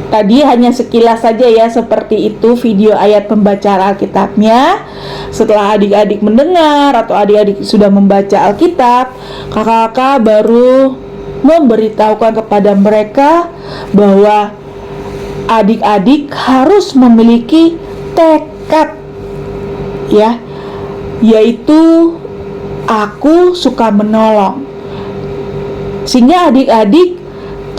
tadi hanya sekilas saja ya seperti itu video ayat pembacaan Alkitabnya. Setelah adik-adik mendengar atau adik-adik sudah membaca Alkitab, kakak-kakak baru memberitahukan kepada mereka bahwa adik-adik harus memiliki tekad ya, yaitu aku suka menolong. Sehingga adik-adik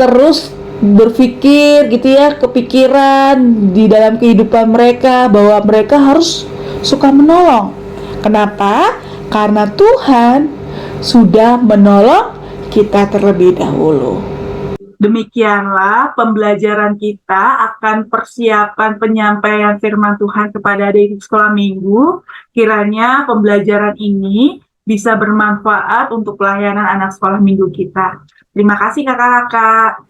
terus berpikir gitu ya, kepikiran di dalam kehidupan mereka bahwa mereka harus suka menolong. Kenapa? Karena Tuhan sudah menolong kita terlebih dahulu. Demikianlah pembelajaran kita akan persiapan penyampaian firman Tuhan kepada adik sekolah minggu. Kiranya pembelajaran ini bisa bermanfaat untuk pelayanan anak sekolah minggu kita. Terima kasih kakak-kakak.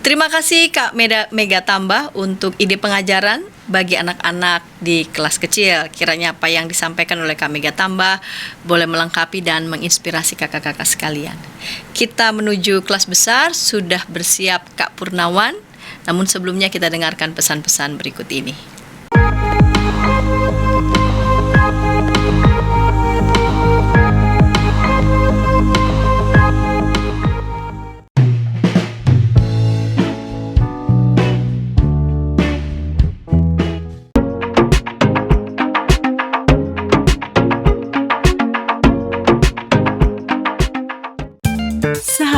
Terima kasih Kak Mega Tambah untuk ide pengajaran bagi anak-anak di kelas kecil. Kiranya apa yang disampaikan oleh Kak Mega Tambah boleh melengkapi dan menginspirasi kakak-kakak sekalian. Kita menuju kelas besar, sudah bersiap Kak Purnawan. Namun sebelumnya kita dengarkan pesan-pesan berikut ini.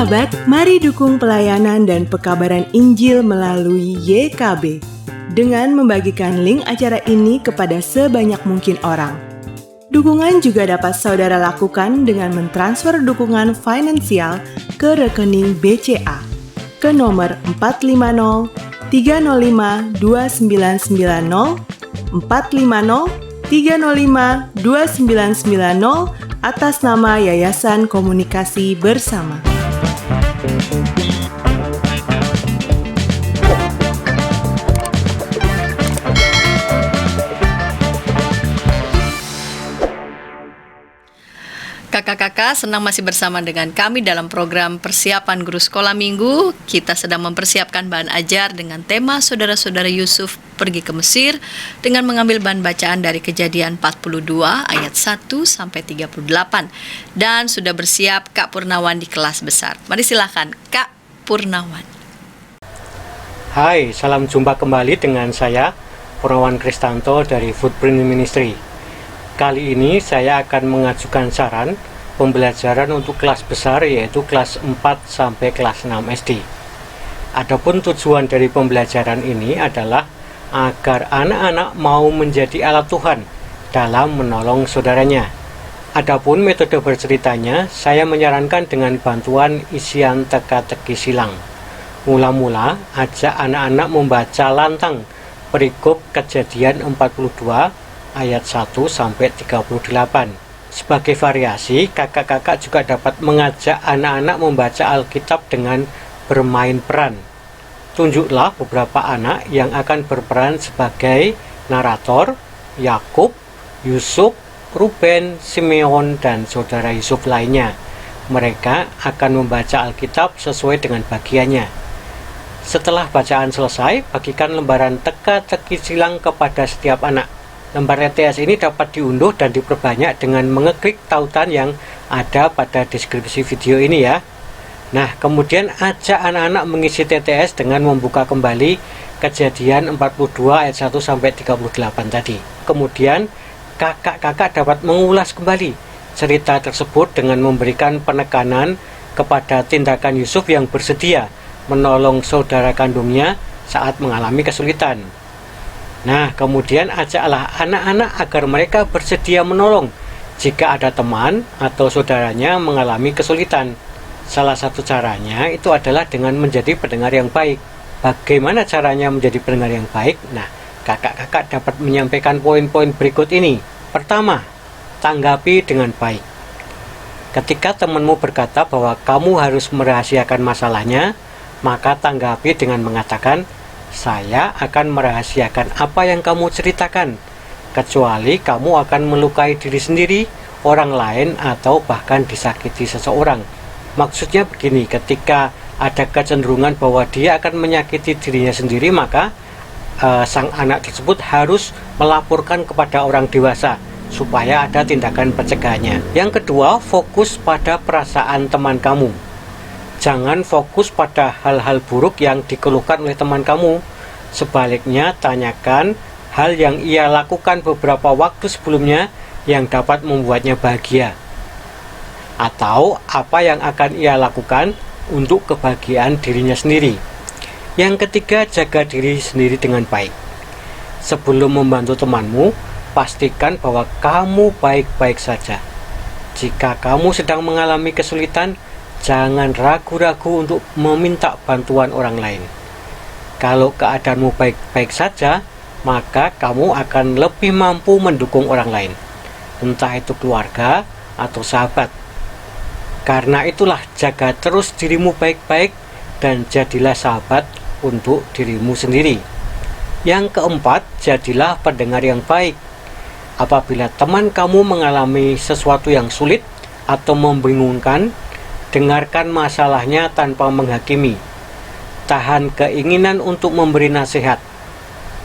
Sahabat, mari dukung pelayanan dan pekabaran Injil melalui YKB dengan membagikan link acara ini kepada sebanyak mungkin orang. Dukungan juga dapat saudara lakukan dengan mentransfer dukungan finansial ke rekening BCA ke nomor 450 305 2990 450 305 2990 atas nama Yayasan Komunikasi Bersama. Kakak-kakak, senang masih bersama dengan kami dalam program persiapan guru sekolah minggu. Kita sedang mempersiapkan bahan ajar dengan tema Saudara-saudara Yusuf pergi ke Mesir dengan mengambil bahan bacaan dari Kejadian 42 ayat 1 sampai 38. Dan sudah bersiap Kak Purnawan di kelas besar. Mari silakan Kak Purnawan. Hai, salam jumpa kembali dengan saya Purnawan Kristanto dari Footprint Ministry. Kali ini saya akan mengajukan saran pembelajaran untuk kelas besar, yaitu kelas 4 sampai kelas 6 SD. Adapun tujuan dari pembelajaran ini adalah agar anak-anak mau menjadi alat Tuhan dalam menolong saudaranya. Adapun metode berceritanya, saya menyarankan dengan bantuan isian teka-teki silang. Mula-mula, ajak anak-anak membaca lantang perikop Kejadian 42 ayat 1 sampai 38. Sebagai variasi, kakak-kakak juga dapat mengajak anak-anak membaca Alkitab dengan bermain peran. Tunjuklah beberapa anak yang akan berperan sebagai narator: Yakub, Yusuf, Ruben, Simeon, dan saudara Yusuf lainnya. Mereka akan membaca Alkitab sesuai dengan bagiannya. Setelah bacaan selesai, bagikan lembaran teka-teki silang kepada setiap anak. Lembar ETS ini dapat diunduh dan diperbanyak dengan mengeklik tautan yang ada pada deskripsi video ini ya. Nah, kemudian ajak anak-anak mengisi TTS dengan membuka kembali Kejadian 42 ayat 1 sampai 38 tadi. Kemudian kakak-kakak dapat mengulas kembali cerita tersebut dengan memberikan penekanan kepada tindakan Yusuf yang bersedia menolong saudara kandungnya saat mengalami kesulitan. Nah, kemudian ajaklah anak-anak agar mereka bersedia menolong jika ada teman atau saudaranya mengalami kesulitan. Salah satu caranya itu adalah dengan menjadi pendengar yang baik. Bagaimana caranya menjadi pendengar yang baik? Nah, kakak-kakak dapat menyampaikan poin-poin berikut ini. Pertama, tanggapi dengan baik. Ketika temanmu berkata bahwa kamu harus merahasiakan masalahnya, maka tanggapi dengan mengatakan, "Saya akan merahasiakan apa yang kamu ceritakan, kecuali kamu akan melukai diri sendiri, orang lain, atau bahkan disakiti seseorang." Maksudnya begini, ketika ada kecenderungan bahwa dia akan menyakiti dirinya sendiri, maka sang anak tersebut harus melaporkan kepada orang dewasa supaya ada tindakan pencegahannya. Yang kedua, fokus pada perasaan teman kamu. Jangan fokus pada hal-hal buruk yang dikeluhkan oleh teman kamu. Sebaliknya, tanyakan hal yang ia lakukan beberapa waktu sebelumnya yang dapat membuatnya bahagia, atau apa yang akan ia lakukan untuk kebahagiaan dirinya sendiri. Yang ketiga, jaga diri sendiri dengan baik. Sebelum membantu temanmu, pastikan bahwa kamu baik-baik saja. Jika kamu sedang mengalami kesulitan, jangan ragu-ragu untuk meminta bantuan orang lain. Kalau keadaanmu baik-baik saja, maka kamu akan lebih mampu mendukung orang lain, entah itu keluarga atau sahabat. Karena itulah, jaga terus dirimu baik-baik dan jadilah sahabat untuk dirimu sendiri. Yang keempat, jadilah pendengar yang baik. Apabila teman kamu mengalami sesuatu yang sulit atau membingungkan, dengarkan masalahnya tanpa menghakimi. Tahan keinginan untuk memberi nasihat.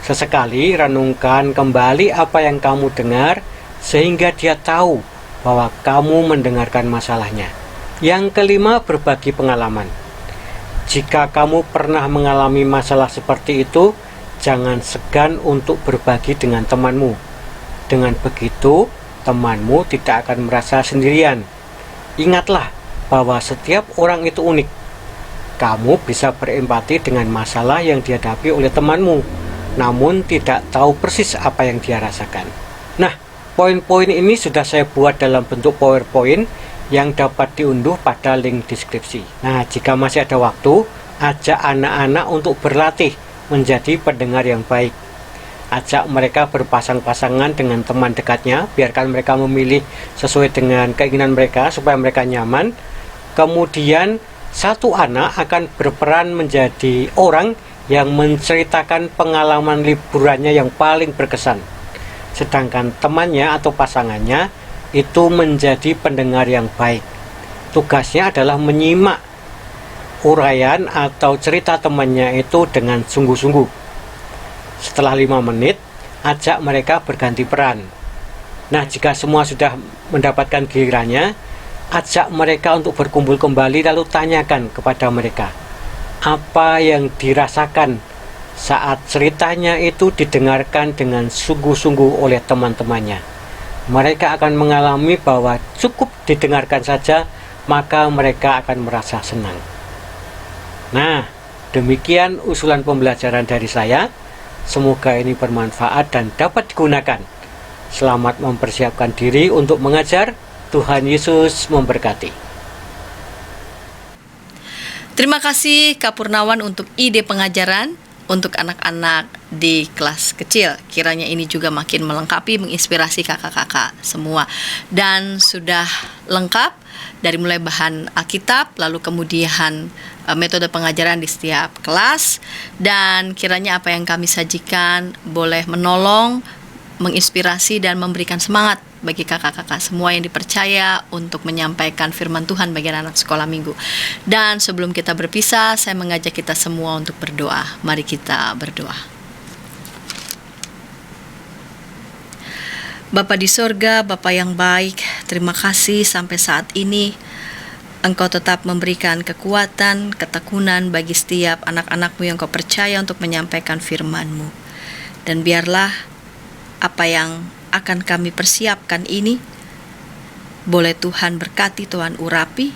Sesekali renungkan kembali apa yang kamu dengar sehingga dia tahu bahwa kamu mendengarkan masalahnya. Yang kelima, berbagi pengalaman. Jika kamu pernah mengalami masalah seperti itu, jangan segan untuk berbagi dengan temanmu. Dengan begitu, temanmu tidak akan merasa sendirian. Ingatlah bahwa setiap orang itu unik. Kamu bisa berempati dengan masalah yang dihadapi oleh temanmu, namun tidak tahu persis apa yang dia rasakan. Nah, poin-poin ini sudah saya buat dalam bentuk PowerPoint yang dapat diunduh pada link deskripsi. Nah, jika masih ada waktu, ajak anak-anak untuk berlatih menjadi pendengar yang baik. Ajak mereka berpasang-pasangan dengan teman dekatnya, biarkan mereka memilih sesuai dengan keinginan mereka supaya mereka nyaman. Kemudian satu anak akan berperan menjadi orang yang menceritakan pengalaman liburannya yang paling berkesan. Sedangkan temannya atau pasangannya itu menjadi pendengar yang baik. Tugasnya adalah menyimak uraian atau cerita temannya itu dengan sungguh-sungguh. Setelah 5 menit, ajak mereka berganti peran. Nah, jika semua sudah mendapatkan gilirannya, ajak mereka untuk berkumpul kembali lalu tanyakan kepada mereka apa yang dirasakan saat ceritanya itu didengarkan dengan sungguh-sungguh oleh teman-temannya. Mereka akan mengalami bahwa cukup didengarkan saja, maka mereka akan merasa senang. Nah, demikian usulan pembelajaran dari saya. Semoga ini bermanfaat dan dapat digunakan. Selamat mempersiapkan diri untuk mengajar. Tuhan Yesus memberkati. Terima kasih Kak Purnawan untuk ide pengajaran untuk anak-anak di kelas kecil. Kiranya ini juga makin melengkapi, menginspirasi kakak-kakak semua. Dan sudah lengkap dari mulai bahan Alkitab, lalu kemudian metode pengajaran di setiap kelas. Dan kiranya apa yang kami sajikan boleh menolong, menginspirasi dan memberikan semangat bagi kakak-kakak semua yang dipercaya untuk menyampaikan firman Tuhan bagi anak sekolah minggu. Dan sebelum kita berpisah, saya mengajak kita semua untuk berdoa. Mari kita berdoa. Bapa di sorga, Bapa yang baik, terima kasih sampai saat ini Engkau tetap memberikan kekuatan, ketekunan bagi setiap anak-anak-Mu yang Kau percaya untuk menyampaikan firman-Mu. Dan biarlah apa yang akan kami persiapkan ini boleh Tuhan berkati, Tuhan urapi,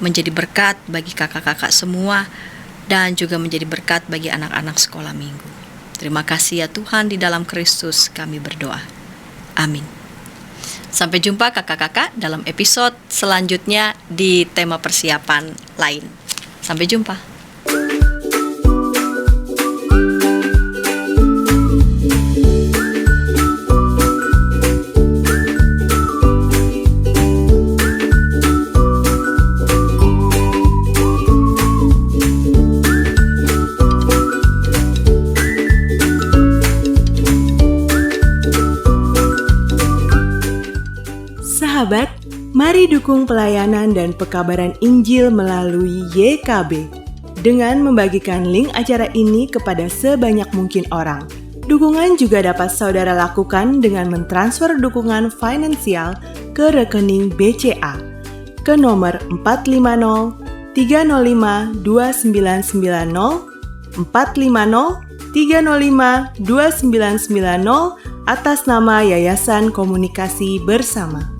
menjadi berkat bagi kakak-kakak semua dan juga menjadi berkat bagi anak-anak sekolah minggu. Terima kasih ya Tuhan, di dalam Kristus kami berdoa. Amin. Sampai jumpa kakak-kakak dalam episode selanjutnya di tema persiapan lain. Sampai jumpa. Sahabat, mari dukung pelayanan dan pekabaran Injil melalui YKB dengan membagikan link acara ini kepada sebanyak mungkin orang. Dukungan juga dapat saudara lakukan dengan mentransfer dukungan finansial ke rekening BCA ke nomor 450 305 2990 450 305 2990 atas nama Yayasan Komunikasi Bersama.